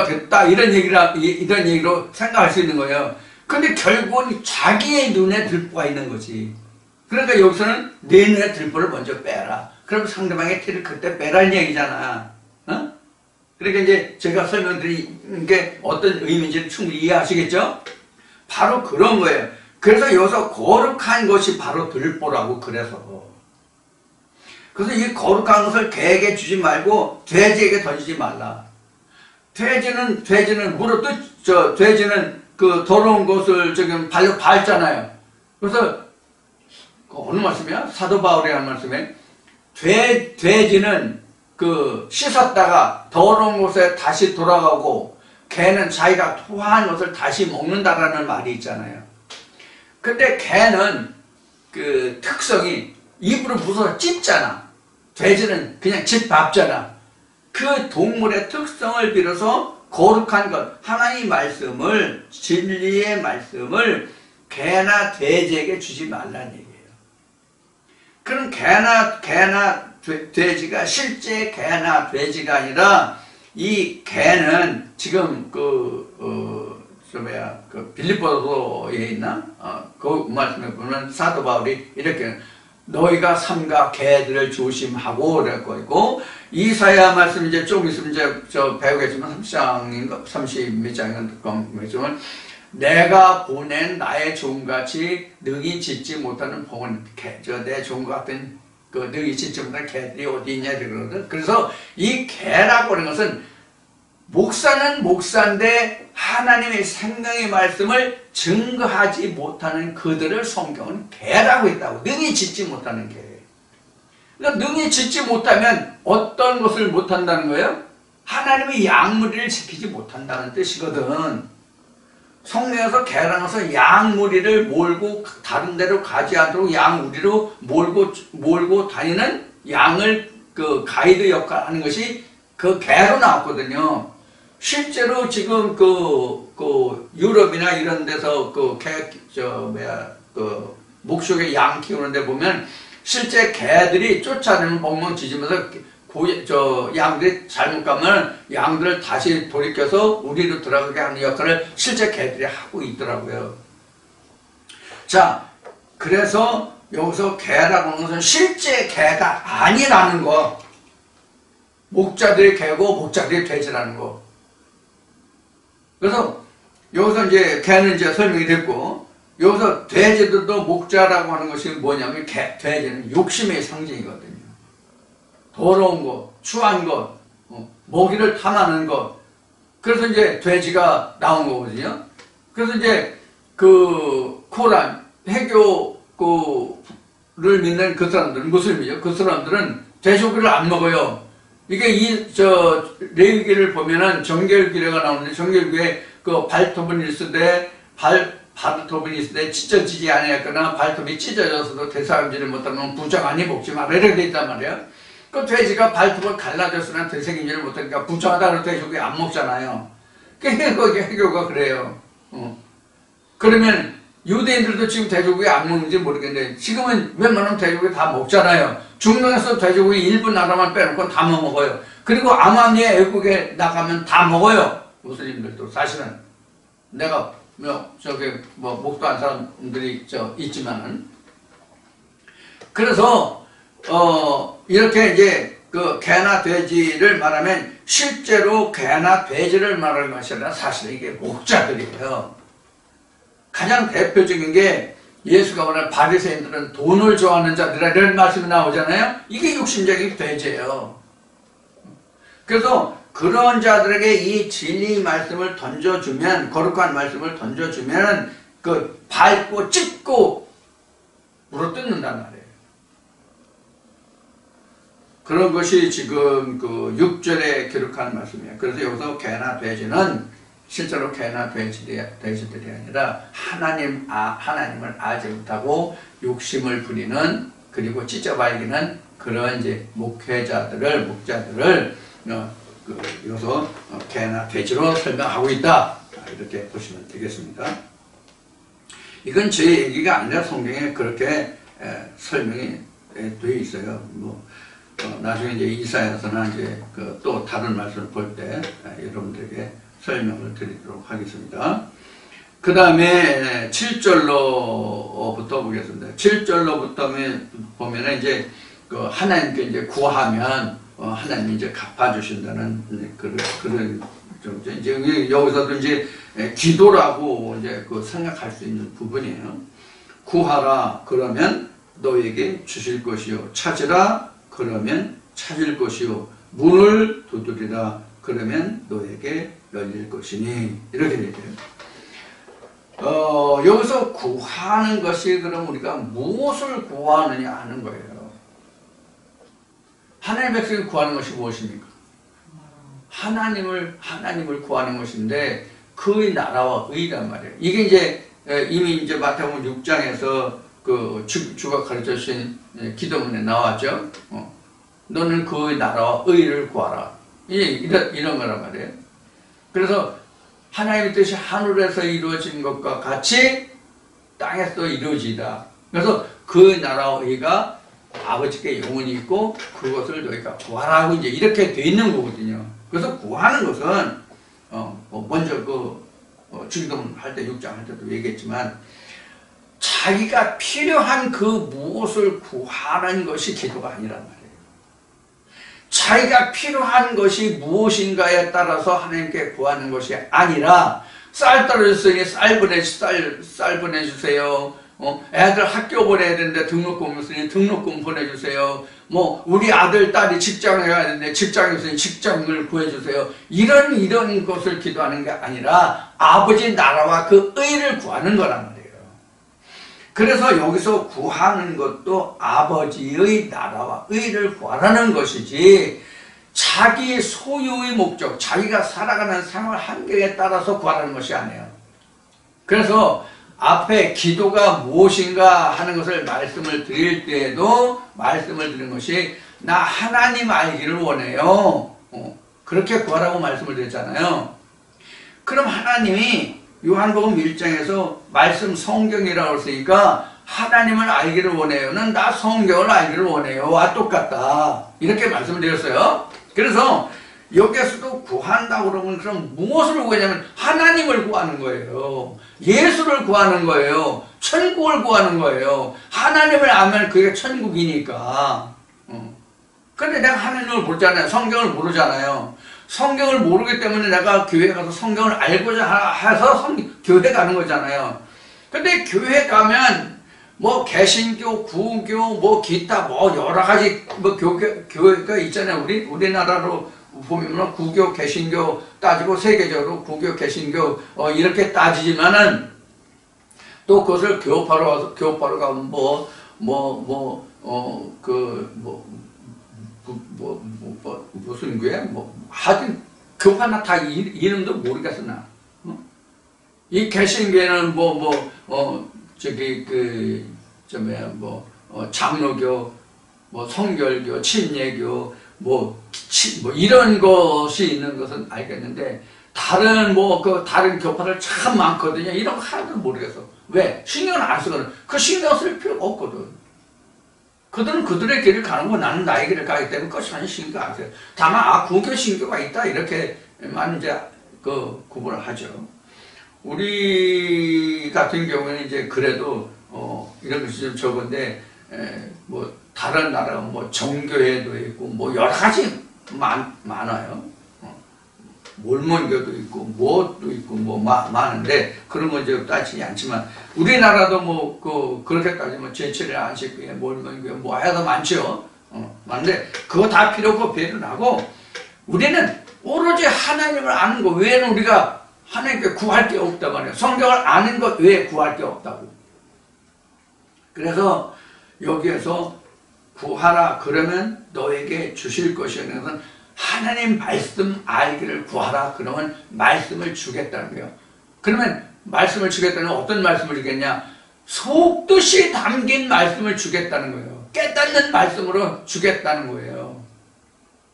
됐다. 이런 얘기로 생각할 수 있는 거예요. 근데 결국은 자기의 눈에 들보가 있는 거지. 그러니까 여기서는 내 눈에 들보를 먼저 빼라. 그럼 상대방의 티를 그때 빼라는 얘기잖아. 그러니까 이제 제가 설명드린 게 어떤 의미인지를 충분히 이해하시겠죠? 바로 그런 거예요. 그래서 여기서 거룩한 것이 바로 들보라고. 그래서 이 거룩한 것을 개에게 주지 말고 돼지에게 던지지 말라. 돼지는 돼지는 그 더러운 것을 지금 발로 밟잖아요. 그래서 어느 말씀이야? 사도 바울이 하는 말씀에 돼지는 씻었다가 더러운 곳에 다시 돌아가고 개는 자기가 토한 것을 다시 먹는다라는 말이 있잖아요. 근데 개는 특성이 입으로 부숴서 찢잖아. 돼지는 그냥 짓밟잖아. 그 동물의 특성을 빌어서 거룩한 것, 하나님의 말씀을, 진리의 말씀을 개나 돼지에게 주지 말라는 얘기예요. 그럼 개나 돼지가 실제 개나 돼지가 아니라 이 개는 지금 빌립보서에 있나? 그 말씀에 보면 사도 바울이 이렇게 너희가 삼가 개들을 조심하고 그랬고 있고, 이사야 말씀 이제 좀 있으면 이제 배우겠지만 30장인가 30몇 장인가 내가 보낸 나의 종같이 능히 짖지 못하는 봉은 개, 내 종과 같은 능히 짖지 못하는 개들이 어디 있냐 그러거든. 그래서 이 개라고 하는 것은 목사는 목사인데 하나님의 생명의 말씀을 증거하지 못하는 그들을 성경은 개라고 했다고. 능히 짖지 못하는 개. 그러니까 능히 짖지 못하면 어떤 것을 못한다는 거예요? 하나님의 양무리를 지키지 못한다는 뜻이거든. 성경에서 개라는 것은 양무리를 몰고 다른 데로 가지 않도록 양무리로 몰고 다니는 양을 가이드 역할을 하는 것이 개로 나왔거든요. 실제로 지금 유럽이나 이런 데서 목축의 양 키우는 데 보면 실제 개들이 쫓아내면 멍멍 짖으면서 양들이 잘못 가면 양들을 다시 돌이켜서 우리로 들어가게 하는 역할을 실제 개들이 하고 있더라고요. 자, 그래서 여기서 개라고 하는 것은 실제 개가 아니라는 거. 목자들이 개고 목자들이 돼지라는 거. 그래서 여기서 이제 개는 이제 설명이 됐고, 여기서 돼지들도 목자라고 하는 것이 뭐냐면 돼지는 욕심의 상징이거든요. 더러운 것, 추한 것, 먹이를 탐하는 것. 그래서 이제 돼지가 나온 거거든요. 그래서 이제 그 코란, 해교를 믿는 그 사람들은, 무슬림이죠. 그 사람들은 돼지고기를 안 먹어요. 이게 레위기를 보면은 정결기례가 나오는데, 정결기에 그 발톱은 있을 때, 발톱이 있을 때 찢어지지 아니했거나 발톱이 찢어져서도 대사함지를 못하면 부정하니 먹지 마라. 이렇게 돼 있단 말이에요. 그 돼지가 발톱을 갈라졌으나 되새김질을 못하니까 부정하다 그래서 돼지고기 안 먹잖아요. 해교가 그래요. 그러면 유대인들도 지금 돼지고기 안 먹는지 모르겠는데, 지금은 웬만하면 돼지고기 다 먹잖아요. 중동에서 돼지고기 일부 나라만 빼놓고 다 먹어요. 그리고 아마니아 애국에 나가면 다 먹어요. 무슬림들도. 사실은 내가 목도 안 사람들이 있지만은. 그래서 이렇게 이제 그 개나 돼지를 말하면 실제로 개나 돼지를 말하는 것이 아니라 사실 이게 목자들이에요. 가장 대표적인 게 예수가 말하는 바리새인들은 돈을 좋아하는 자들이라 이런 말씀이 나오잖아요. 이게 육신적인 돼지예요. 그래서 그런 자들에게 이 진리 말씀을 던져주면, 거룩한 말씀을 던져주면 그 밟고 찢고 물어뜯는단 말이에요. 그런 것이 지금 그 6절에 기록한 말씀이에요. 그래서 여기서 개나 돼지는 실제로 개나 돼지들이 아니라 하나님을 알지 못하고 욕심을 부리는, 그리고 찢어발기는 그런 이제 목자들을 여기서 개나 돼지로 설명하고 있다. 이렇게 보시면 되겠습니다. 이건 제 얘기가 아니라 성경에 그렇게 설명이 되어 있어요. 나중에 이제 이사야서나 이제 또 다른 말씀을 볼 때 여러분들에게 설명을 드리도록 하겠습니다. 그 다음에 7절로부터 보겠습니다. 7절로부터 보면은 이제 그 하나님께 이제 구하면 하나님이 이제 갚아주신다는 그런 좀 이제 여기서도 이제 기도라고 이제 그 생각할 수 있는 부분이에요. 구하라 그러면 너에게 주실 것이요, 찾으라 그러면 찾을 것이요, 문을 두드리라 그러면 너에게 열릴 것이니, 이렇게 얘기해요. 여기서 구하는 것이 그럼 우리가 무엇을 구하느냐 하는 거예요. 하나님의 백성이 구하는 것이 무엇입니까? 하나님을 구하는 것인데 그의 나라와 의란 말이에요. 이게 이제 이미 이제 마태복음 6장에서 그 주가 가르쳐 주신 기도문에 나왔죠. 너는 그의 나라와 의를 구하라. 이런 거란 말이에요. 그래서 하나님의 뜻이 하늘에서 이루어진 것과 같이 땅에서도 이루어지다. 그래서 그 나라와 의가 아버지께 영원히 있고 그것을 너희가 구하라고 이제 이렇게 돼 있는 거거든요. 그래서 구하는 것은 먼저 주기도문 할 때 6장 할 때도 얘기했지만 자기가 필요한 그 무엇을 구하는 것이 기도가 아니란 말이에요. 자기가 필요한 것이 무엇인가에 따라서 하나님께 구하는 것이 아니라, 쌀 떨어졌으니 쌀 보내주세요. 애들 학교 보내야 되는데 등록금 없으니 등록금 보내주세요. 우리 아들, 딸이 직장을 가야 되는데 직장이 없으니 직장을 구해주세요. 이런 것을 기도하는 게 아니라 아버지 나라와 그 의를 구하는 거란 말이에요. 그래서 여기서 구하는 것도 아버지의 나라와 의를 구하라는 것이지, 자기 소유의 목적, 자기가 살아가는 생활 환경에 따라서 구하라는 것이 아니에요. 그래서 앞에 기도가 무엇인가 하는 것을 말씀을 드릴 때에도 말씀을 드린 것이 나 하나님 알기를 원해요. 그렇게 구하라고 말씀을 드렸잖아요. 그럼 하나님이 요한복음 1장에서 말씀 성경이라고 했으니까 하나님을 알기를 원해요는 나 성경을 알기를 원해요와 똑같다. 이렇게 말씀을 드렸어요. 그래서 여기에서도 구한다고 그러면 그럼 무엇을 구하냐면 하나님을 구하는 거예요. 예수를 구하는 거예요. 천국을 구하는 거예요. 하나님을 알면 그게 천국이니까. 근데 내가 하나님을 모르잖아요. 성경을 모르잖아요. 성경을 모르기 때문에 내가 교회 가서 성경을 알고자 해서 교회 가는 거잖아요. 근데 교회 가면 뭐 개신교, 구교, 뭐 기타 뭐 여러 가지 뭐 교회가 있잖아요. 우리나라로 보면 구교, 개신교 따지고 세계적으로 구교, 개신교 이렇게 따지지만은 또 그것을 교파로 가면 무슨 교회 하여튼 교파나 다 이름도 모르겠어 나. 이 개신교회는 장로교, 성결교, 침례교, 이런 것이 있는 것은 알겠는데, 다른 다른 교파들 참 많거든요. 이런 거 하나도 모르겠어. 왜? 신경을 안 쓰거든. 그 신경 쓸 필요가 없거든. 그들은 그들의 길을 가는 거, 나는 나의 길을 가기 때문에 그것이 아니 신경 안 써요. 다만, 구교 신교가 있다. 이렇게만 이제 구분을 하죠. 우리 같은 경우에는 이제 그래도 이런 것이 좀 적은데 다른 나라 정교회도 있고 여러 가지 많아요. 몰몬교도 있고 뭐도 있고 많은데 그런 건 이제 따지지 않지만 우리나라도 그렇게 따지면 제7의 안식교회, 몰몬교회 해서 많죠. 많은데 그거 다 필요 없고 배를 하고 우리는 오로지 하나님을 아는 거 외에는 우리가 하나님께 구할 게 없단 말이에요. 성경을 아는 것 외에 구할 게 없다고. 그래서 여기에서 구하라 그러면 너에게 주실 것이라는 것은 하나님 말씀 알기를 구하라 그러면 말씀을 주겠다는 거예요. 그러면 말씀을 주겠다는 건 어떤 말씀을 주겠냐? 속뜻이 담긴 말씀을 주겠다는 거예요. 깨닫는 말씀으로 주겠다는 거예요.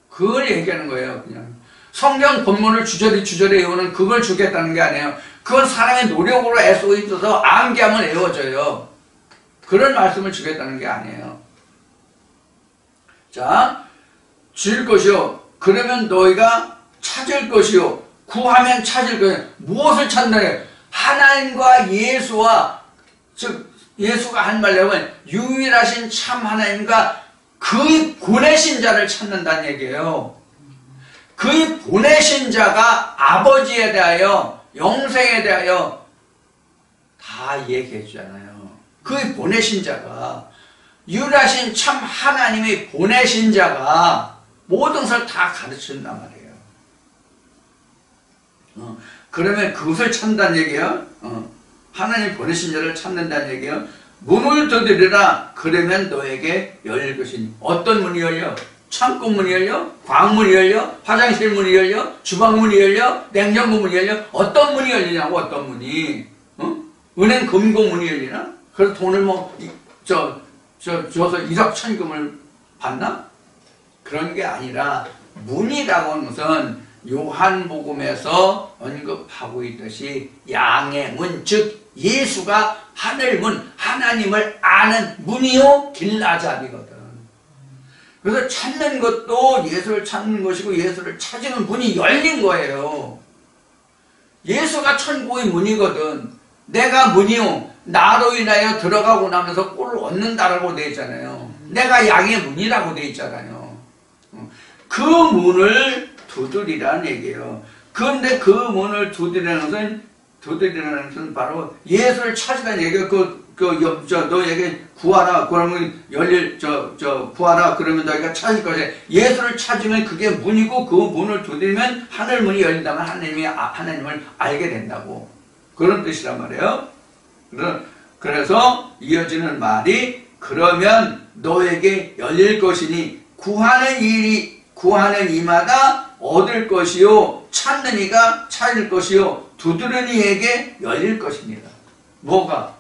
그걸 얘기하는 거예요. 그냥 성경 본문을 주저리 외우는 그걸 주겠다는 게 아니에요. 그건 사람의 노력으로 애쓰고 있어서 암기하면 외워져요. 그런 말씀을 주겠다는 게 아니에요. 자, 줄 것이요. 그러면 너희가 찾을 것이요. 구하면 찾을 것이요. 무엇을 찾나요? 하나님과 예수와, 즉 예수가 한 말로 하면 유일하신 참 하나님과 그의 보내신 자를 찾는다는 얘기예요. 그의 보내신 자가 아버지에 대하여 영생에 대하여 다 얘기해 주잖아요. 그의 보내신 자가 유일하신 참 하나님의 보내신 자가 모든 것을 다 가르친단 말이에요. 그러면 그것을 찾는다는 얘기예요. 하나님 보내신 자를 찾는다는 얘기예요. 문을 두드리라 그러면 너에게 열릴 것이니. 어떤 문이 열려? 창고 문이 열려? 광문이 열려? 화장실 문이 열려? 주방 문이 열려? 냉장고 문이 열려? 어떤 문이 열리냐고. 어떤 문이. 은행 금고 문이 열리나? 그래서 돈을 줘서 1억 천금을 받나? 그런 게 아니라 문이라고 하는 것은 요한복음에서 언급하고 있듯이 양의 문, 즉 예수가 하늘문, 하나님을 아는 문이요 길라잡이거든. 그래서 찾는 것도 예수를 찾는 것이고 예수를 찾으면 문이 열린 거예요. 예수가 천국의 문이거든. 내가 문이요 나로 인하여 들어가고 나면서 꼴을 얻는다라고 되어 있잖아요. 내가 양의 문이라고 되어 있잖아요. 그 문을 두드리라는 얘기예요. 그런데 그 문을 두드리라는 것은 바로 예수를 찾으라는 얘기예요. 너에게 구하라 그러면 구하라 그러면 너희가 찾을 것이야. 예수를 찾으면 그게 문이고 그 문을 두드리면 하늘문이 열린다면 하나님을 알게 된다고. 그런 뜻이란 말이에요. 그래서 이어지는 말이 그러면 너에게 열릴 것이니 구하는 이마다 얻을 것이요 찾는 이가 찾을 것이요 두드리는 이에게 열릴 것입니다. 뭐가?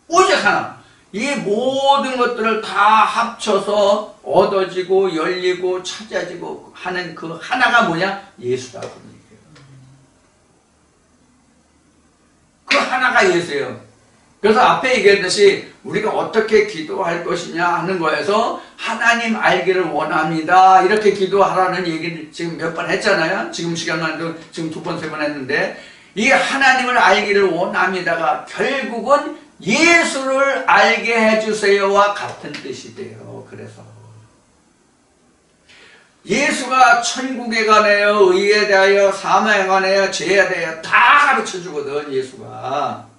오직 하나. 이 모든 것들을 다 합쳐서 얻어지고 열리고 찾아지고 하는 그 하나가 뭐냐? 예수라고 하는 얘기예요. 그 하나가 예수예요. 그래서 앞에 얘기했듯이 우리가 어떻게 기도할 것이냐 하는 거에서 하나님 알기를 원합니다. 이렇게 기도하라는 얘기를 지금 몇 번 했잖아요. 지금 시간만도 지금 2번, 3번 했는데 이 하나님을 알기를 원합니다가 결국은 예수를 알게 해주세요와 같은 뜻이 돼요. 그래서 예수가 천국에 관하여 의에 대하여 사망에 관하여 죄에 대하여 다 가르쳐 주거든. 예수가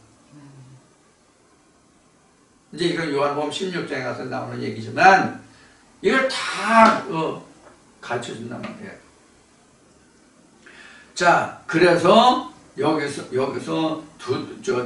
이제 이건 요한복음 16장에 가서 나오는 얘기지만 이걸 다 가르쳐 준단 말이에요. 자, 그래서 여기서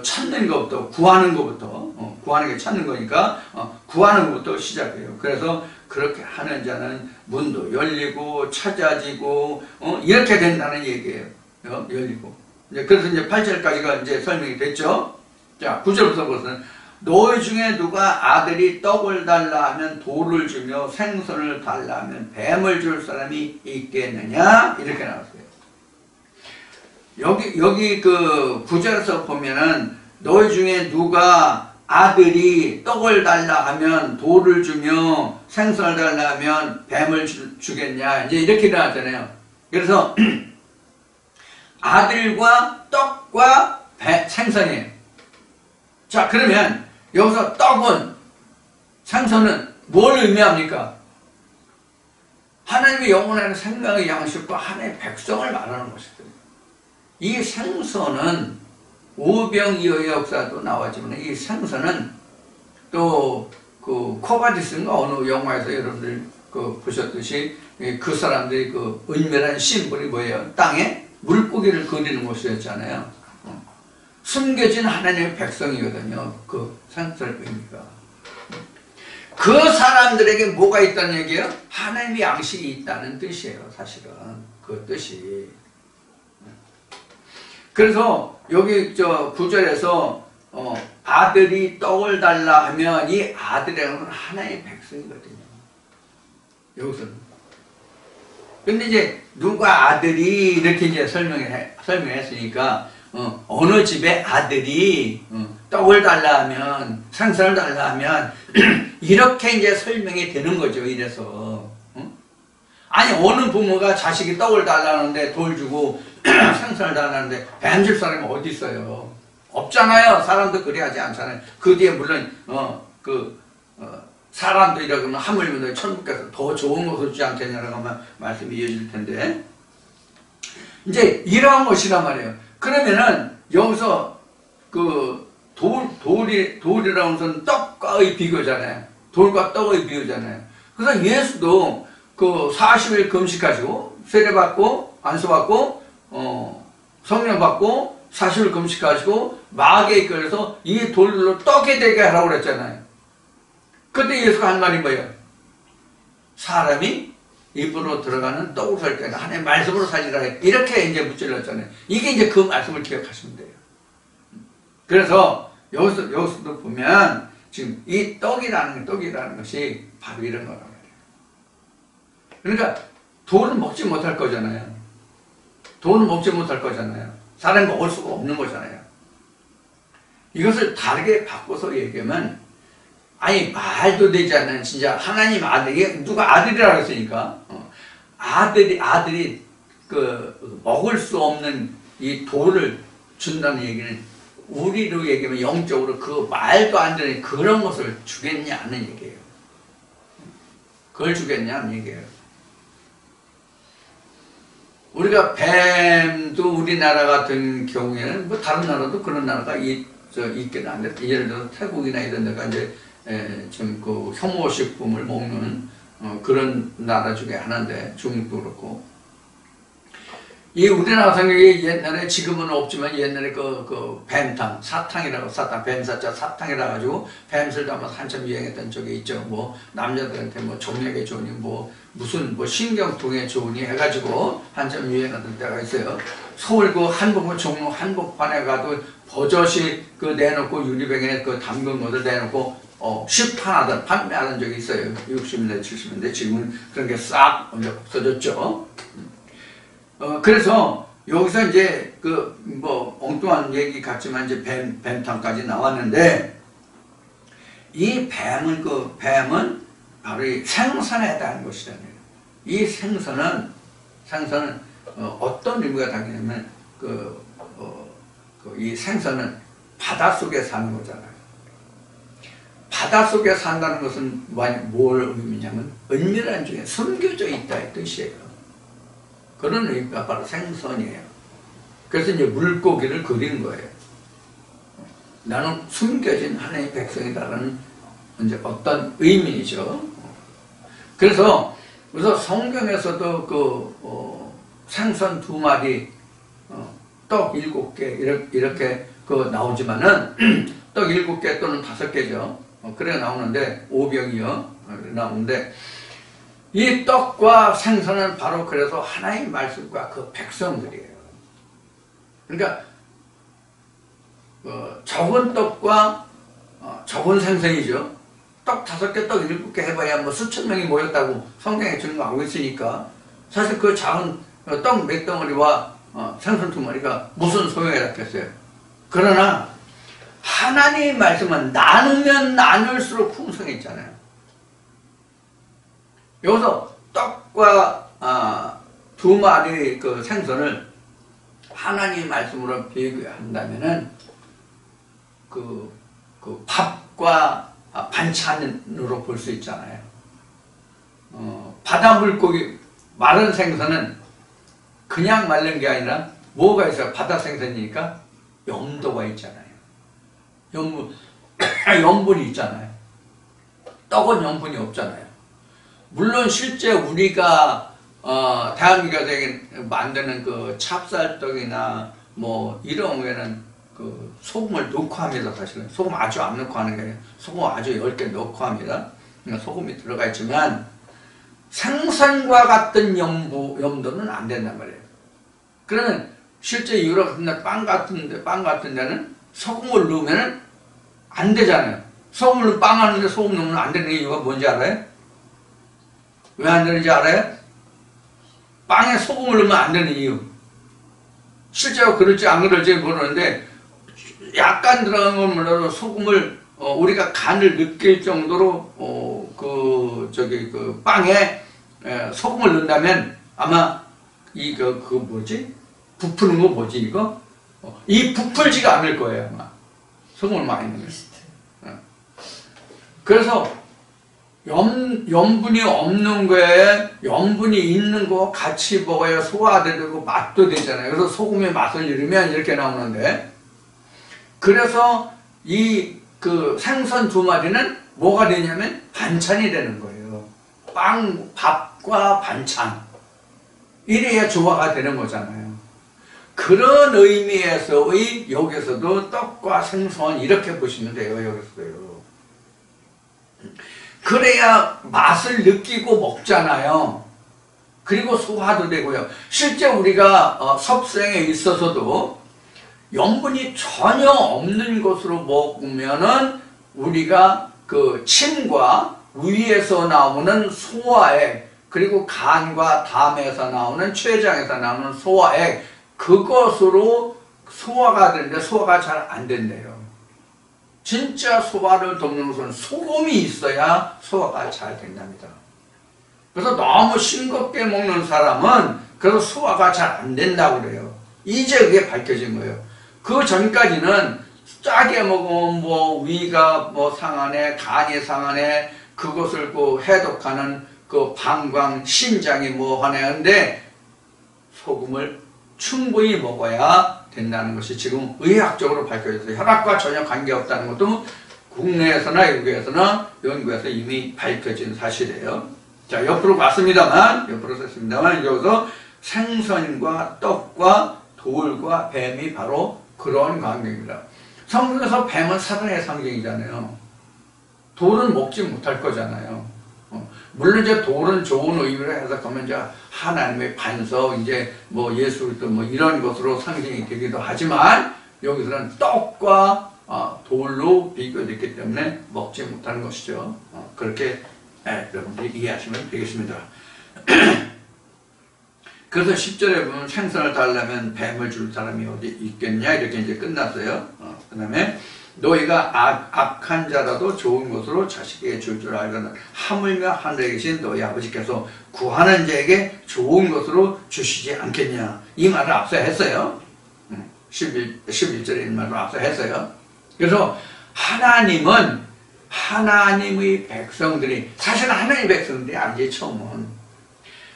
찾는 것부터 구하는 것부터 구하는 게 찾는 거니까 구하는 것부터 시작해요. 그래서 그렇게 하는 자는 문도 열리고 찾아지고 이렇게 된다는 얘기예요. 열리고. 그래서 이제 8절까지가 이제 설명이 됐죠. 자, 9절부터 보면 너희 중에 누가 아들이 떡을 달라 하면 돌을 주며 생선을 달라 하면 뱀을 줄 사람이 있겠느냐? 이렇게 나왔어요. 여기 그 9절에서 보면은 너희 중에 누가 아들이 떡을 달라 하면 돌을 주며 생선을 달라 하면 뱀을 주겠냐? 이제 이렇게 나왔잖아요. 그래서 아들과 떡과 생선이에요. 자, 그러면 여기서 떡은, 생선은 뭘 의미합니까? 하나님의 영원한 생명의 양식과 하나님의 백성을 말하는 것이거든요. 이 생선은 오병이어의 역사도 나왔지만 이 생선은 또 그 코바디스인가 어느 영화에서 여러분들 보셨듯이 그 사람들이 그 은밀한 심벌이 뭐예요? 땅에 물고기를 그리는 것이었잖아요. 숨겨진 하나님의 백성이거든요. 그 생선의 의미가. 그 사람들에게 뭐가 있다는 얘기예요? 하나님의 양식이 있다는 뜻이에요. 사실은 그 뜻이. 그래서 여기 9절에서 아들이 떡을 달라 하면 이 아들이라는 건 하나님의 백성이거든요. 여기서는. 근데 이제 누가 아들이 이렇게 이제 설명했으니까 어느 집에 아들이 떡을 달라 하면 생선을 달라 하면 이렇게 이제 설명이 되는 거죠. 이래서 아니 어느 부모가 자식이 떡을 달라는데 돌 주고 생선을 달라는데 뱀 줄 사람이 어디 있어요? 없잖아요. 사람도 그래 하지 않잖아요. 그 뒤에 물론 사람도 이러면 하물며 천국에서 더 좋은 것을 주지 않겠냐라고 말씀이 이어질 텐데 이제 이러한 것이란 말이에요. 그러면은 여기서 그 돌이라는 것은 떡과의 비교잖아요. 돌과 떡의 비교잖아요. 그래서 예수도 그 40일 금식하시고 세례받고 안수받고 성령 받고 40일 금식하시고 마귀에 이끌려서 이 돌로 떡이 되게 하라고 그랬잖아요. 그때 예수가 한 말이 뭐예요? 사람이 입으로 들어가는 떡으로 살 때는 하나님의 말씀으로 살리라 이렇게 이제 무찔렀잖아요. 이게 이제 그 말씀을 기억하시면 돼요. 그래서 여기서도 보면 지금 이 떡이라는 것이 바로 이런 거란 말이에요. 그러니까 돈은 먹지 못할 거잖아요. 돈은 먹지 못할 거잖아요. 사람이 먹을 수가 없는 거잖아요. 이것을 다르게 바꿔서 얘기하면 아니 말도 되지 않는 진짜 하나님 아들이 누가 아들이라고 했으니까 아들이 그 먹을 수 없는 이 돌을 준다는 얘기는 우리로 얘기하면 영적으로 그 말도 안 되는 그런 것을 주겠냐는 얘기예요. 그걸 주겠냐는 얘기예요. 우리가 뱀도 우리나라 같은 경우에는 뭐 다른 나라도 그런 나라가 있긴 한데 예를 들어 태국이나 이런 데가 이제 좀 그 혐오식품을 먹는 그런 나라 중에 하나인데 중국도 그렇고 이 우리나라 같은 경우에 옛날에 지금은 없지만 옛날에 그 뱀탕 사탕 뱀사자 사탕이라 가지고 뱀술 담아서 한참 유행했던 적이 있죠. 뭐 남자들한테 뭐 정력에 좋으니 뭐 무슨 뭐 신경통에 좋으니 해가지고 한참 유행하던 때가 있어요. 서울 그 한복 종로 한복판에 가도 버젓이 그 내놓고 유리병에 그 담근 것을 내놓고 판매하던 적이 있어요. 60년대 70년대 지금은 그런 게 싹 없어졌죠. 그래서 여기서 이제 뭐 엉뚱한 얘기 같지만 이제 뱀탕까지 나왔는데, 이 뱀은 바로 이 생선에 대한 것이잖아요. 이 생선은 어떤 의미가 담기냐면 이 생선은 바닷속에 사는 거잖아요. 바닷속에 산다는 것은 뭘 의미냐면 은밀한 중에 숨겨져 있다 이 뜻이에요. 그런 의미가 바로 생선이에요. 그래서 이제 물고기를 그린 거예요. 나는 숨겨진 하나님의 백성이다라는 이제 어떤 의미이죠. 그래서 성경에서도 생선 2마리, 떡 7개 이렇게 나오지만은 떡 7개 또는 5개죠. 그래 나오는데 5병이요. 나오는데 이 떡과 생선은 바로 그래서 하나님의 말씀과 그 백성들이에요. 그러니까 적은 떡과 적은 생선이죠. 떡 5개, 떡 7개 해봐야 뭐 수천 명이 모였다고 성경에 주는 거 알고 있으니까 사실 그 작은 떡 몇 덩어리와 생선 2마리가 무슨 소용이 있겠어요. 그러나 하나님의 말씀은 나누면 나눌수록 풍성했잖아요. 여기서 떡과 2마리 그 생선을 하나님의 말씀으로 비교한다면은 그 밥과 반찬으로 볼 수 있잖아요. 바다 물고기, 마른 생선은 그냥 마른 게 아니라 뭐가 있어요? 바다 생선이니까 염도가 있잖아요. 염분이 있잖아요. 떡은 염분이 없잖아요. 물론 실제 우리가 대한민국에 만드는 그 찹쌀떡이나 뭐 이런 거에는 그 소금을 넣고 합니다. 사실은 소금 아주 안 넣고 하는 게 아니라 소금 아주 10개 넣고 합니다. 그러니까 소금이 들어가 있지만 생선과 같은 염도는 안 된단 말이에요. 그러면 실제 유럽 같은 빵 같은 데는 소금을 넣으면 안 되잖아요. 소금을 빵 하는데 소금 넣으면 안 되는 이유가 뭔지 알아요? 왜 안 되는지 알아요? 빵에 소금을 넣으면 안 되는 이유. 실제로 그럴지 안 그럴지 모르는데 약간 들어간 건 몰라도 소금을 우리가 간을 느낄 정도로 그 빵에 소금을 넣는다면 아마 그 뭐지? 부푸는 거 뭐지 이거? 이 부풀지가 않을 거예요 아마. 소금을 많이 넣으면. 그래서 염분이 없는 거에 염분이 있는 거 같이 먹어야 소화되고 맛도 되잖아요. 그래서 소금의 맛을 잃으면 이렇게 나오는데, 그래서 그 생선 2마리는 뭐가 되냐면 반찬이 되는 거예요. 밥과 반찬. 이래야 조화가 되는 거잖아요. 그런 의미에서의 여기서도 떡과 생선 이렇게 보시면 돼요. 여기서도요. 그래야 맛을 느끼고 먹잖아요. 그리고 소화도 되고요. 실제 우리가 섭생에 있어서도 염분이 전혀 없는 것으로 먹으면은 우리가 그 침과 위에서 나오는 소화액, 그리고 간과 담에서 나오는 췌장에서 나오는 소화액, 그것으로 소화가 되는데 소화가 잘 안 된대요. 진짜 소화를 돕는 것은 소금이 있어야 소화가 잘 된답니다. 그래서 너무 싱겁게 먹는 사람은 그래서 소화가 잘 안 된다고 그래요. 이제 그게 밝혀진 거예요. 그 전까지는 짜게 먹으면 뭐 위가 뭐 상하네, 간이 상하네, 그것을 그 해독하는 그 방광, 심장이 뭐 하네 하는데 소금을 충분히 먹어야 된다는 것이 지금 의학적으로 밝혀져서 혈압과 전혀 관계없다는 것도 국내에서나 외국에서나 연구에서 이미 밝혀진 사실이에요. 자, 옆으로 썼습니다만 여기서 생선과 떡과 돌과 뱀이 바로 그런 관계입니다. 성경에서 뱀은 사단의 상징이잖아요. 돌은 먹지 못할 거잖아요. 물론 이제 돌은 좋은 의미로 해석하면 이제 하나님의 반석, 이제 뭐 예수 그리스도 뭐 이런 것으로 상징이 되기도 하지만 여기서는 떡과 돌로 비교됐기 때문에 먹지 못하는 것이죠. 그렇게 여러분들이 이해하시면 되겠습니다. 그래서 10절에 보면 생선을 달라면 뱀을 줄 사람이 어디 있겠냐 이렇게 이제 끝났어요. 그 다음에 너희가 악한 자라도 좋은 것으로 자식에게 줄 알거든 하물며 하늘에 계신 너희 아버지께서 구하는 자에게 좋은 것으로 주시지 않겠냐. 이 말을 앞서 했어요. 11절에 이 말을 앞서 했어요. 그래서 하나님은 하나님의 백성들이, 사실 하나님의 백성들이 아니지. 처음은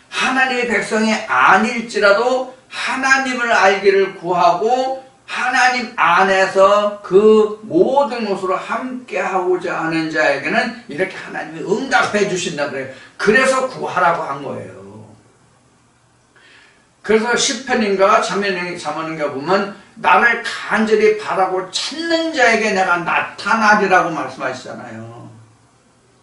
하나님의 백성이 아닐지라도 하나님을 알기를 구하고 하나님 안에서 그 모든 것으로 함께하고자 하는 자에게는 이렇게 하나님이 응답해 주신다 그래요. 그래서 구하라고 한 거예요. 그래서 시편인가 잠언인가 보면 나를 간절히 바라고 찾는 자에게 내가 나타나리라고 말씀하시잖아요.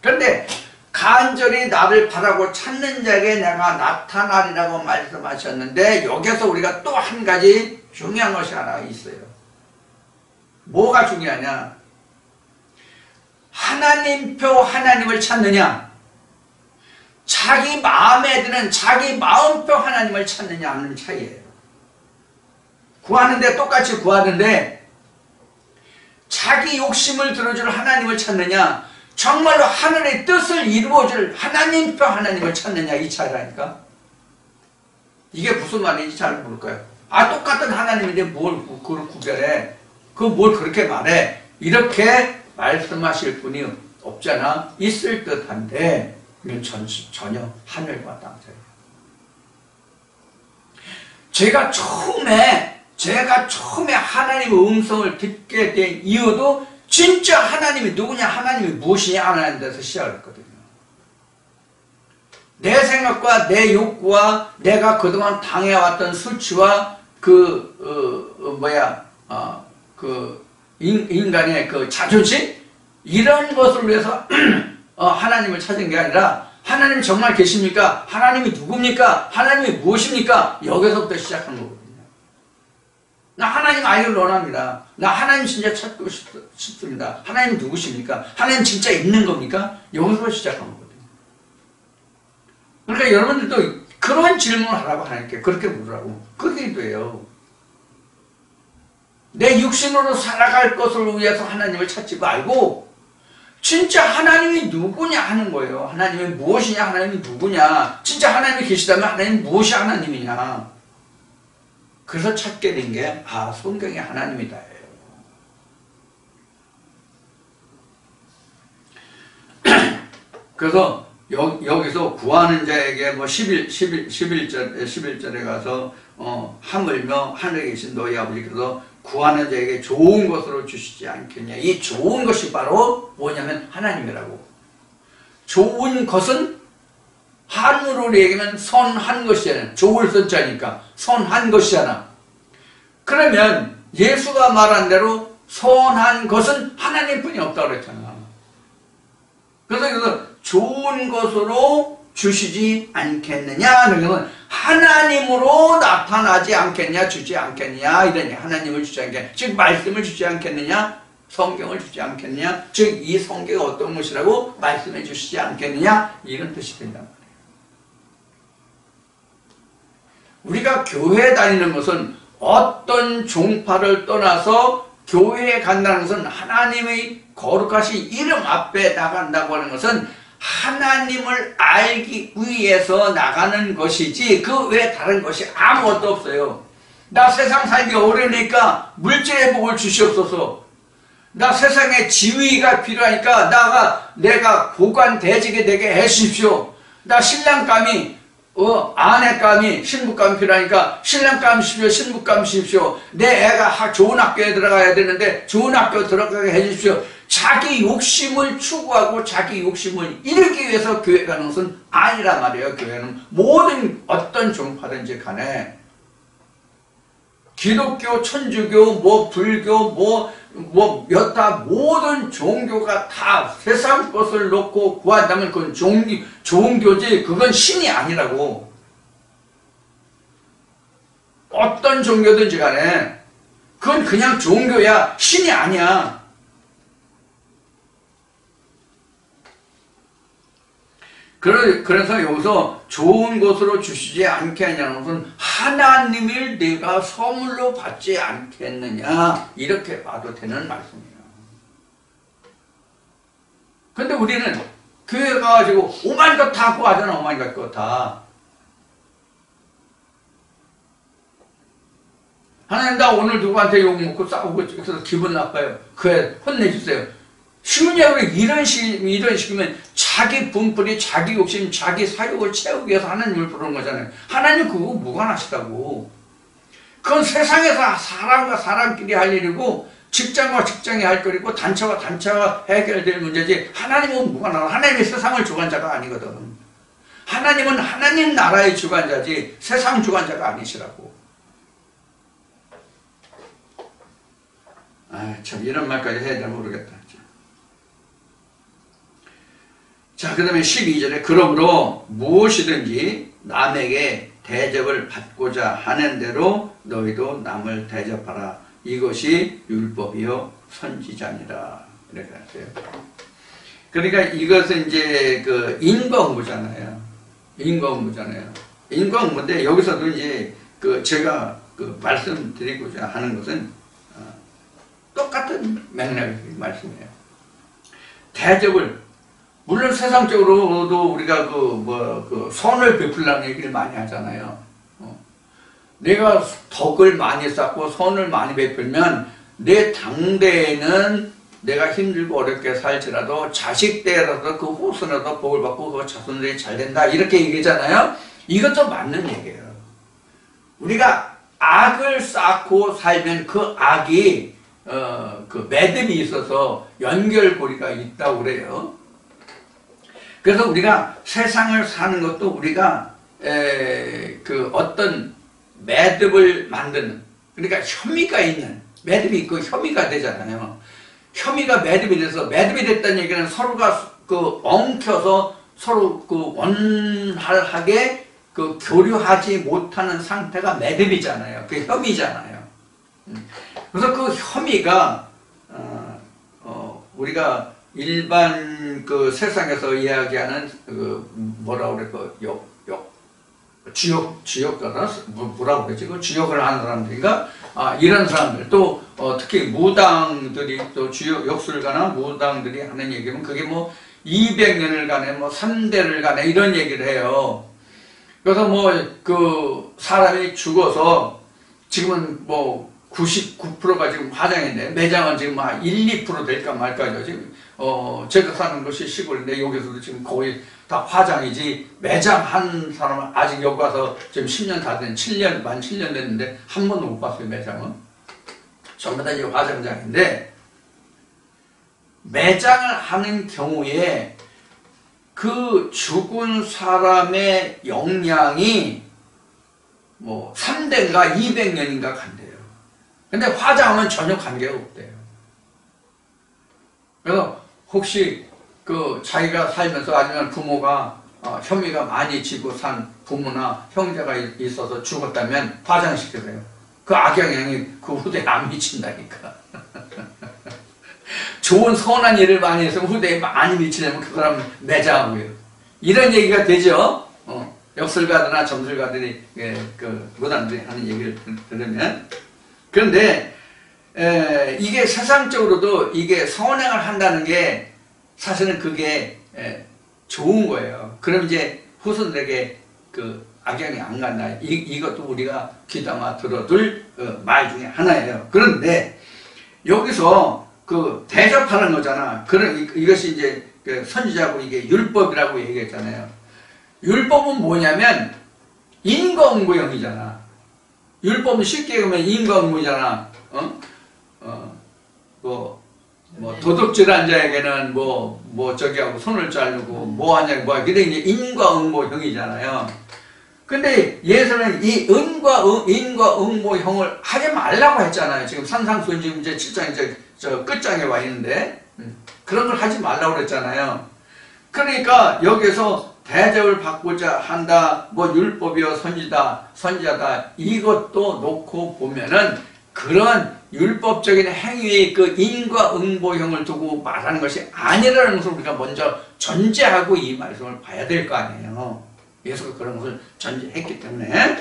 그런데 간절히 나를 바라고 찾는 자에게 내가 나타나리라고 말씀하셨는데 여기서 우리가 또 한 가지 중요한 것이 하나 있어요. 뭐가 중요하냐? 하나님표 하나님을 찾느냐, 자기 마음에 드는 자기 마음표 하나님을 찾느냐 하는 차이예요. 구하는데 똑같이 구하는데 자기 욕심을 들어줄 하나님을 찾느냐, 정말로 하늘의 뜻을 이루어줄 하나님표 하나님을 찾느냐, 이 차이라니까. 이게 무슨 말인지 잘 모를까요? 똑같은 하나님인데 뭘 그걸 구별해? 뭘 그렇게 말해? 이렇게 말씀하실 분이 없잖아. 있을 듯한데 이건 전혀 하늘과 땅 차이예요. 제가 처음에 하나님의 음성을 듣게 된 이유도 진짜 하나님이 누구냐, 하나님이 무엇이냐 하는 데서 시작했거든요. 내 생각과 내 욕구와 내가 그동안 당해왔던 수치와 인간의 그 자존심? 이런 것을 위해서 하나님을 찾은 게 아니라 하나님 정말 계십니까? 하나님이 누굽니까? 하나님이 무엇입니까? 여기서부터 시작한 거거든요. 나 하나님 알기를 원합니다. 나 하나님 진짜 찾고 싶습니다. 하나님 누구십니까? 하나님 진짜 있는 겁니까? 여기서 시작한 거거든요. 그러니까 여러분들도 그런 질문을 하라고 하나님께 그렇게 물으라고. 그렇게 돼요. 내 육신으로 살아갈 것을 위해서 하나님을 찾지 말고 진짜 하나님이 누구냐 하는 거예요. 하나님이 무엇이냐, 하나님이 누구냐, 진짜 하나님이 계시다면 하나님이 무엇이 하나님이냐. 그래서 찾게 된 게 성경이 하나님이다 예요. 그래서 여기서 구하는 자에게 11절에 가서 하물며 하늘에 계신 너희 아버지께서 구하는 자에게 좋은 것으로 주시지 않겠냐. 이 좋은 것이 바로 뭐냐면 하나님이라고. 좋은 것은 한으로 얘기하면 선한 것이잖아요. 좋을 선자니까 선한 것이잖아. 그러면 예수가 말한 대로 선한 것은 하나님뿐이 없다고 그랬잖아. 그래서 좋은 것으로 주시지 않겠느냐. 그러면 하나님으로 나타나지 않겠냐, 주지 않겠냐, 이러니 하나님을 주지 않겠냐, 즉 말씀을 주지 않겠느냐, 성경을 주지 않겠느냐, 즉 이 성경이 어떤 것이라고 말씀해 주시지 않겠느냐, 이런 뜻이 된단 말이에요. 우리가 교회에 다니는 것은 어떤 종파를 떠나서 교회에 간다는 것은 하나님의 거룩하신 이름 앞에 나간다고 하는 것은 하나님을 알기 위해서 나가는 것이지 그 외에 다른 것이 아무것도 없어요. 나 세상 살기 어려우니까 물질의 복을 주시옵소서. 나 세상에 지위가 필요하니까 내가 고관대직이 되게 해주십시오. 나 신랑감이 아내감이 신부감이 필요하니까 신랑감 주십시오, 신부감 주십시오. 내 애가 좋은 학교에 들어가야 되는데 좋은 학교 들어가게 해주십시오. 자기 욕심을 추구하고 자기 욕심을 이루기 위해서 교회 가는 것은 아니란 말이에요. 교회는 모든 어떤 종파든지 간에 기독교, 천주교, 불교, 여타 모든 종교가 다 세상 것을 놓고 구한다면 그건 종교지, 그건 신이 아니라고. 어떤 종교든지 간에 그건 그냥 종교야, 신이 아니야. 그래서 여기서 좋은 것으로 주시지 않게 하냐는 것은 하나님을 내가 선물로 받지 않겠느냐, 이렇게 봐도 되는 말씀이에요. 근데 우리는 교회 가가지고 오만것 다 구하잖아. 오만것 것 다. 하나님, 나 오늘 누구한테 욕먹고 싸우고 있어서 기분 나빠요. 그래, 혼내주세요. 쉬우냐고. 이런 식이면 자기 분풀이, 자기 욕심, 자기 사욕을 채우기 위해서 하나님을 부르는 거잖아요. 하나님 그거 무관하시다고. 그건 세상에서 사람과 사람끼리 할 일이고, 직장과 직장이 할 거리고, 단체와 단체가 해결될 문제지, 하나님은 무관하고, 하나님이 세상을 주관자가 아니거든. 하나님은 하나님 나라의 주관자지 세상 주관자가 아니시라고. 참 이런 말까지 해야 되나 모르겠다. 자, 그 다음에 12절에 그러므로 무엇이든지 남에게 대접을 받고자 하는 대로 너희도 남을 대접하라. 이것이 율법이요 선지자니라. 이렇게 하세요. 그러니까 이것은 이제 그 인과응보잖아요. 인과응보인데 여기서도 이제 그 제가 그 말씀드리고자 하는 것은 똑같은 맥락의 말씀이에요. 대접을, 물론 세상적으로도 우리가 그 선을 베풀라는 얘기를 많이 하잖아요. 내가 덕을 많이 쌓고 선을 많이 베풀면 내 당대에는 내가 힘들고 어렵게 살지라도 자식 때라도 그 후손에도 복을 받고 그 자손들이 잘 된다, 이렇게 얘기하잖아요. 이것도 맞는 얘기예요. 우리가 악을 쌓고 살면 그 악이 그 매듭이 있어서 연결고리가 있다고 그래요. 그래서 우리가 세상을 사는 것도 우리가 그 어떤 매듭을 만드는, 그러니까 혐의가 있는, 매듭이 있고 혐의가 되잖아요. 혐의가 매듭이 돼서, 매듭이 됐다는 얘기는 서로가 그 엉켜서 서로 그 원활하게 그 교류하지 못하는 상태가 매듭이잖아요. 그게 혐의잖아요. 그래서 그 혐의가 우리가 일반 그 세상에서 이야기하는 그 뭐라 그래, 그 주역가나 뭐라고 그러지? 그 주역을 하는 사람들인가? 이런 사람들, 또 특히 무당들이, 또 역술가나 무당들이 하는 얘기는 그게 뭐 200년을 가네, 뭐 3대를 가네, 이런 얘기를 해요. 그래서 뭐 그 사람이 죽어서 지금은 뭐 99%가 지금 화장인데, 매장은 지금 막 1, 2% 될까 말까죠. 지금 제가 사는 곳이 시골인데 여기서도 지금 거의 다 화장이지, 매장 한 사람은 아직 여기 와서 지금 10년 다 된, 7년, 만 7년 됐는데 한 번도 못 봤어요. 매장은 전부 다 이제 화장장인데, 매장을 하는 경우에 그 죽은 사람의 영향이 뭐 3대인가 200년인가 간대요. 근데 화장은 전혀 관계가 없대요. 그래서 혹시 그 자기가 살면서, 아니면 부모가 혐의가 많이 지고 산 부모나 형제가 있어서 죽었다면 화장시키세요. 그 악영향이 그 후대에 안 미친다니까. 좋은 선한 일을 많이 해서 후대에 많이 미치려면 그 사람 매장하고요. 이런 얘기가 되죠. 역술가들이나 점술가들이, 그 무당들이 하는 얘기를 들으면. 그런데 이게 세상적으로도 이게 선행을 한다는 게 사실은 그게 좋은 거예요. 그럼 이제 후손들에게 그 악영이 안 간다. 이것도 우리가 귀담아 들어둘 말 중에 하나예요. 그런데 여기서 그 대접하는 거잖아. 이것이 이제 그 선지자고 이게 율법이라고 얘기했잖아요. 율법은 뭐냐면 인과응보형이잖아. 율법은 쉽게 보면 인과응보잖아. 뭐 도둑질한 자에게는 뭐 저기하고 손을 자르고 뭐 하냐, 뭐 그게 이제 인과응보형이잖아요. 근데 예수는 이 인과응보형을 하지 말라고 했잖아요. 지금 산상수훈 지금 이제 7장 이제 저 끝장에 와 있는데 그런 걸 하지 말라고 그랬잖아요. 그러니까 여기서 대접을 받고자 한다, 뭐 율법이요 선지자다, 이것도 놓고 보면은 그런 율법적인 행위의 그 인과응보형을 두고 말하는 것이 아니라는 것을 우리가 먼저 전제하고 이 말씀을 봐야 될 거 아니에요. 예수가 그런 것을 전제했기 때문에.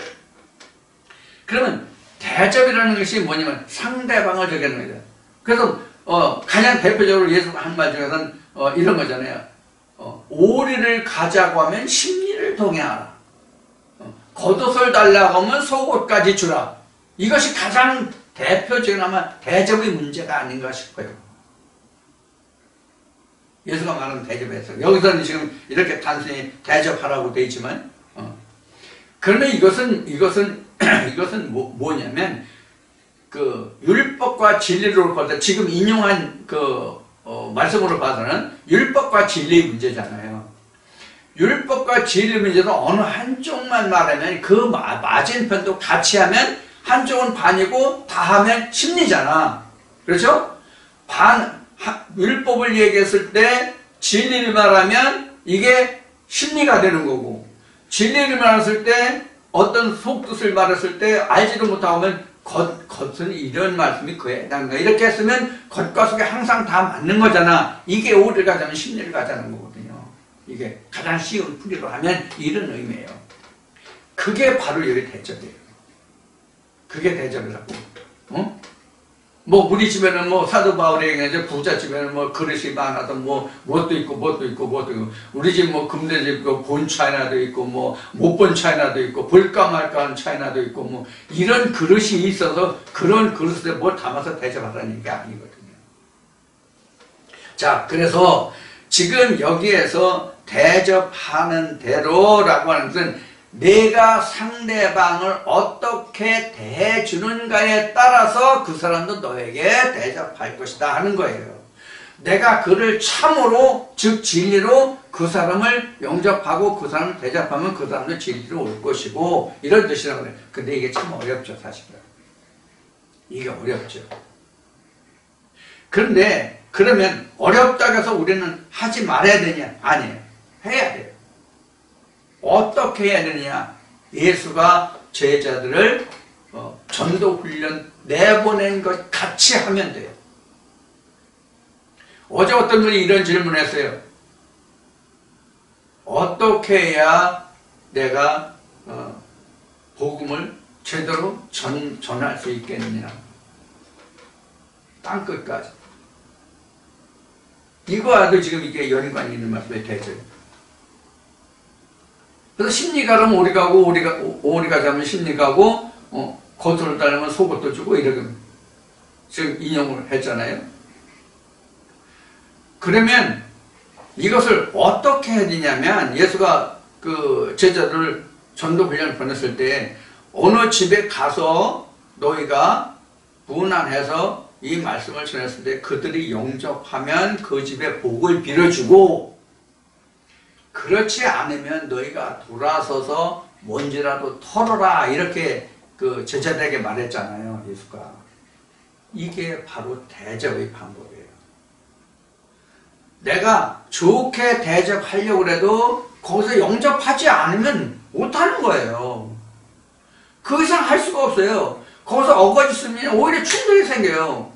그러면 대접이라는 것이 뭐냐면 상대방을 저기하는 거죠. 그래서 가장 대표적으로 예수가 한 말 중에서는 이런 거잖아요. 오리를 가자고 하면 십리를 동행하라. 겉옷을 달라고 하면 속옷까지 주라. 이것이 가장 대표적인 아마 대접의 문제가 아닌가 싶어요. 예수가 말하는 대접에서 여기서는 지금 이렇게 단순히 대접하라고 되어 있지만 그런데 이것은 뭐냐면 그 율법과 진리로 볼 때 지금 인용한 그 말씀으로 봐서는 율법과 진리의 문제잖아요. 율법과 진리 문제도 어느 한쪽만 말하면 그 맞은편도 같이 하면 한쪽은 반이고 다 하면 심리잖아. 그렇죠? 율법을 얘기했을 때 진리를 말하면 이게 심리가 되는 거고, 진리를 말했을 때 어떤 속뜻을 말했을 때 알지도 못하면 겉은 이런 말씀이 그에 해당한다. 이렇게 했으면 겉과 속이 항상 다 맞는 거잖아. 이게 오를 가자면 심리를 가자는 거거든요. 이게 가장 쉬운 풀이로 하면 이런 의미예요. 그게 바로 여기 대접이에요. 그게 대접이라고. 뭐 우리 집에는 뭐 사도 바울이 얘기하죠. 부자 집에는 뭐 그릇이 많아도 뭐 뭣도 있고 우리 집 뭐 금대집 있고 본 차이나도 있고 뭐 못 본 차이나도 있고 볼까 말까 하는 차이나도 있고 뭐 이런 그릇이 있어서 그런 그릇에 뭘 담아서 대접하라는 얘기 아니거든요. 자, 그래서 지금 여기에서 대접하는 대로라고 하는 것은 내가 상대방을 어떻게 대해주는가에 따라서 그 사람도 너에게 대접할 것이다 하는 거예요. 내가 그를 참으로 즉 진리로 그 사람을 영접하고 그 사람을 대접하면 그 사람도 진리로 올 것이고 이런 뜻이라고 그래요. 근데 이게 참 어렵죠, 사실은. 이게 어렵죠. 그런데 그러면 어렵다고 해서 우리는 하지 말아야 되냐? 아니에요. 해야 돼요. 어떻게 해야 되느냐? 예수가 제자들을 전도훈련 내보낸 것 같이 하면 돼요. 어제 어떤 분이 이런 질문을 했어요. 어떻게 해야 내가 복음을 제대로 전할 수 있겠느냐? 땅끝까지. 이거와도 지금 이게 연관이 있는 말씀이 되죠. 그래서 심리가라면 오리가 자면 심리가고, 겉을 따르면 속옷도 주고, 이렇게 지금 인용을 했잖아요. 그러면 이것을 어떻게 해야 되냐면, 예수가 그 제자들을 전도훈련을 보냈을 때, 어느 집에 가서 너희가 문안해서 이 말씀을 전했을 때 그들이 영접하면 그 집에 복을 빌어주고, 그렇지 않으면 너희가 돌아서서 뭔지라도 털어라 이렇게 그 제자들에게 말했잖아요, 예수가. 이게 바로 대접의 방법이에요. 내가 좋게 대접하려고 해도 거기서 영접하지 않으면 못하는 거예요. 그 이상 할 수가 없어요. 거기서 어거지 쓰면 오히려 충돌이 생겨요.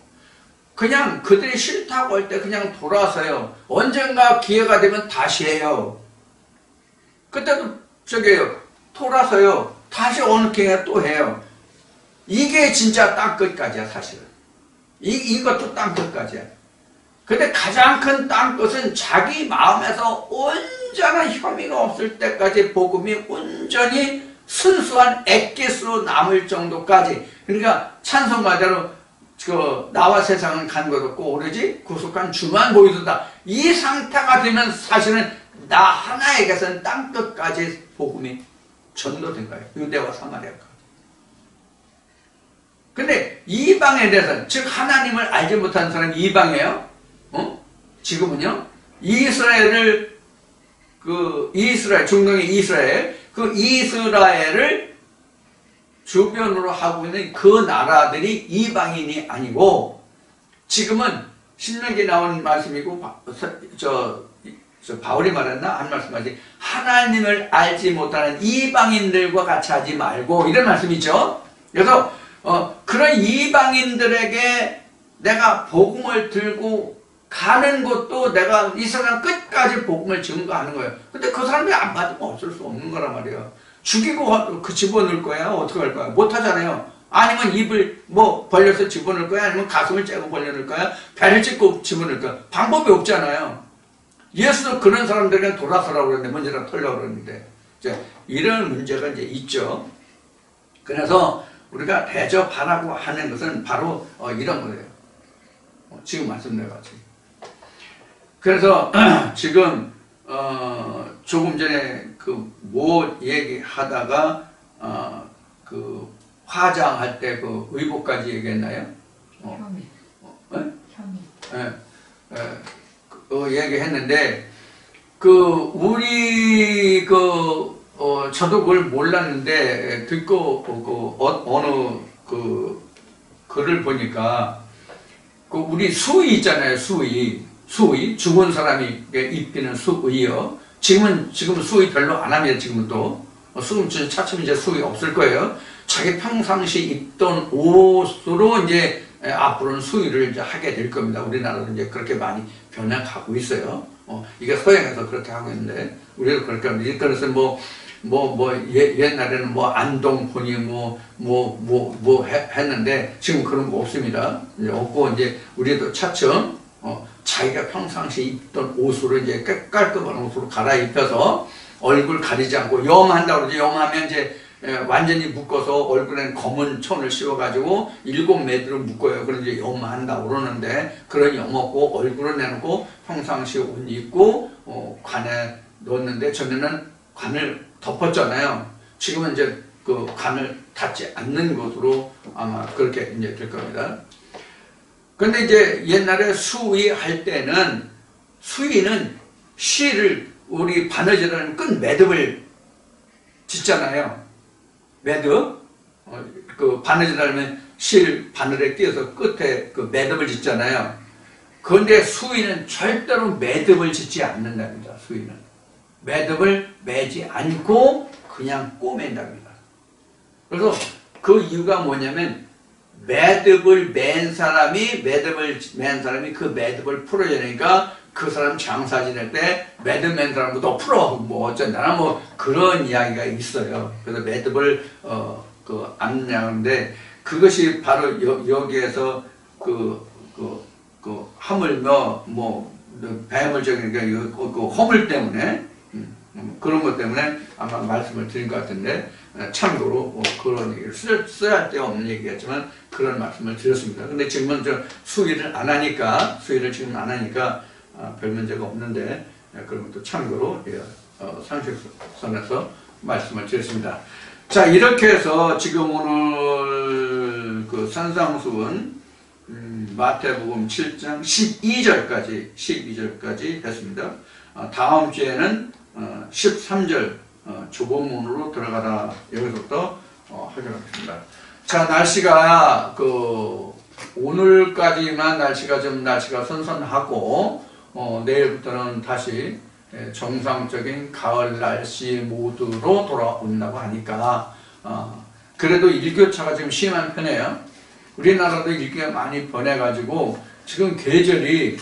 그냥 그들이 싫다고 할 때 그냥 돌아서요. 언젠가 기회가 되면 다시 해요. 그때도 돌아서요. 다시 어느 기회에 또 해요. 이게 진짜 땅끝까지야, 사실은. 이것도 땅끝까지야. 근데 가장 큰 땅끝은 자기 마음에서 온전한 혐의가 없을 때까지 복음이 온전히 순수한 액기스로 남을 정도까지. 그러니까 찬송가대로 나와 세상은 간 것 없고 오로지 구속한 주만 보이도다. 이 상태가 되면 사실은 나 하나에게서는 땅끝까지 복음이 전도된 거예요. 유대와 사마리아까지. 근데 이방에 대해서는, 즉 하나님을 알지 못하는 사람이 이방이에요. 지금은요. 중동의 이스라엘, 그 이스라엘을 주변으로 하고 있는 그 나라들이 이방인이 아니고, 지금은 신명기에 나온 말씀이고, 바울이 말했나? 한 말씀하지. 하나님을 알지 못하는 이방인들과 같이 하지 말고, 이런 말씀이죠. 그래서 그런 이방인들에게 내가 복음을 들고 가는 것도 내가 이 세상 끝까지 복음을 증거하는 거예요. 근데 그 사람이 안 받으면 어쩔 수 없는 거란 말이에요. 죽이고 그 집어넣을 거야? 어떻게 할 거야? 못 하잖아요. 아니면 입을 뭐 벌려서 집어넣을 거야? 아니면 가슴을 째고 벌려넣을 거야? 배를 찢고 집어넣을 거야? 방법이 없잖아요. 예수도 그런 사람들에게 돌아서라고 그러는데 먼지라 털려고 그러는데 이런 문제가 이제 있죠. 그래서 우리가 대접하라고 하는 것은 바로 이런 거예요. 지금 말씀드려가지고. 그래서 지금 조금 전에 뭐 얘기하다가 그 화장할 때 그 의복까지 얘기했나요? 혐의. 혐의. 얘기했는데 우리 저도 그걸 몰랐는데 듣고 어느 글을 보니까 우리 수의 있잖아요. 수의 죽은 사람이 입히는 수의요. 지금 수의 별로 안 합니다. 지금은 또 차츰 이제 수의 없을 거예요. 자기 평상시 입던 옷으로 이제 앞으로는 수의를 이제 하게 될 겁니다. 우리나라도 이제 그렇게 많이 변해가고 있어요. 이게 서양에서 그렇게 하고 있는데 우리도 그렇게 합니다. 그래서 옛날에는 안동폰이 했는데 지금 그런 거 없습니다. 이제 없고 이제 우리도 차츰 자기가 평상시 입던 옷으로 이제 깔끔한 옷으로 갈아입혀서 얼굴 가리지 않고 염한다고 그러지. 염하면 이제 완전히 묶어서 얼굴에는 검은 천을 씌워가지고 7매듭으로 묶어요. 그런 이제 염한다고 그러는데 그런 염 없고 얼굴을 내놓고 평상시 옷 입고 관에 넣었는데 전에는 관을 덮었잖아요. 지금은 이제 그 관을 닫지 않는 것으로 아마 그렇게 이제 될 겁니다. 근데 이제 옛날에 수의할 때는 수의는 실을 우리 바느질하는 끈 매듭을 짓잖아요. 매듭 그 바느질하면 실 바늘에 끼어서 끝에 그 매듭을 짓잖아요. 그런데 수의는 절대로 매듭을 짓지 않는답니다. 수의는 매듭을 매지 않고 그냥 꼬맨답니다. 그래서 그 이유가 뭐냐면 매듭을 맨 사람이 그 매듭을 풀어야 되니까 그 사람 장사 지낼 때 매듭 맨 사람도 너 풀어 어쩐다나 그런 이야기가 있어요. 그래서 매듭을 안 하는데 그것이 바로 여기에서 하물며 배물적인 그 허물 때문에 그런 것 때문에 아마 말씀을 드린 것 같은데 참고로 그런 얘기를 써야 할 데 없는 얘기겠지만 그런 말씀을 드렸습니다. 근데 지금은 수의를 지금 안 하니까 별 문제가 없는데 그런 것도 참고로 상식선에서 말씀을 드렸습니다. 자, 이렇게 해서 지금 오늘 그 산상수훈 마태복음 7장 12절까지 했습니다. 다음 주에는 13절 조본문으로 들어가다 여기서부터 하도록 하겠습니다. 자, 날씨가 오늘까지만 날씨가 선선하고 내일부터는 다시 정상적인 가을 날씨 모드로 돌아온다고 하니까 그래도 일교차가 지금 심한 편이에요. 우리나라도 일교가 많이 변해가지고 지금 계절이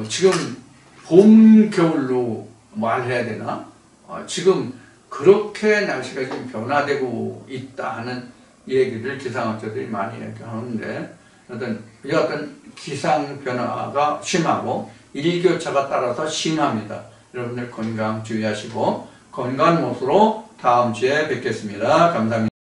지금 봄, 겨울로 말해야 되나? 지금 그렇게 날씨가 지금 변화되고 있다 하는 얘기를 기상학자들이 많이 얘기하는데 여하튼 기상 변화가 심하고 일교차가 따라서 심합니다. 여러분들 건강 주의하시고 건강한 모습으로 다음 주에 뵙겠습니다. 감사합니다.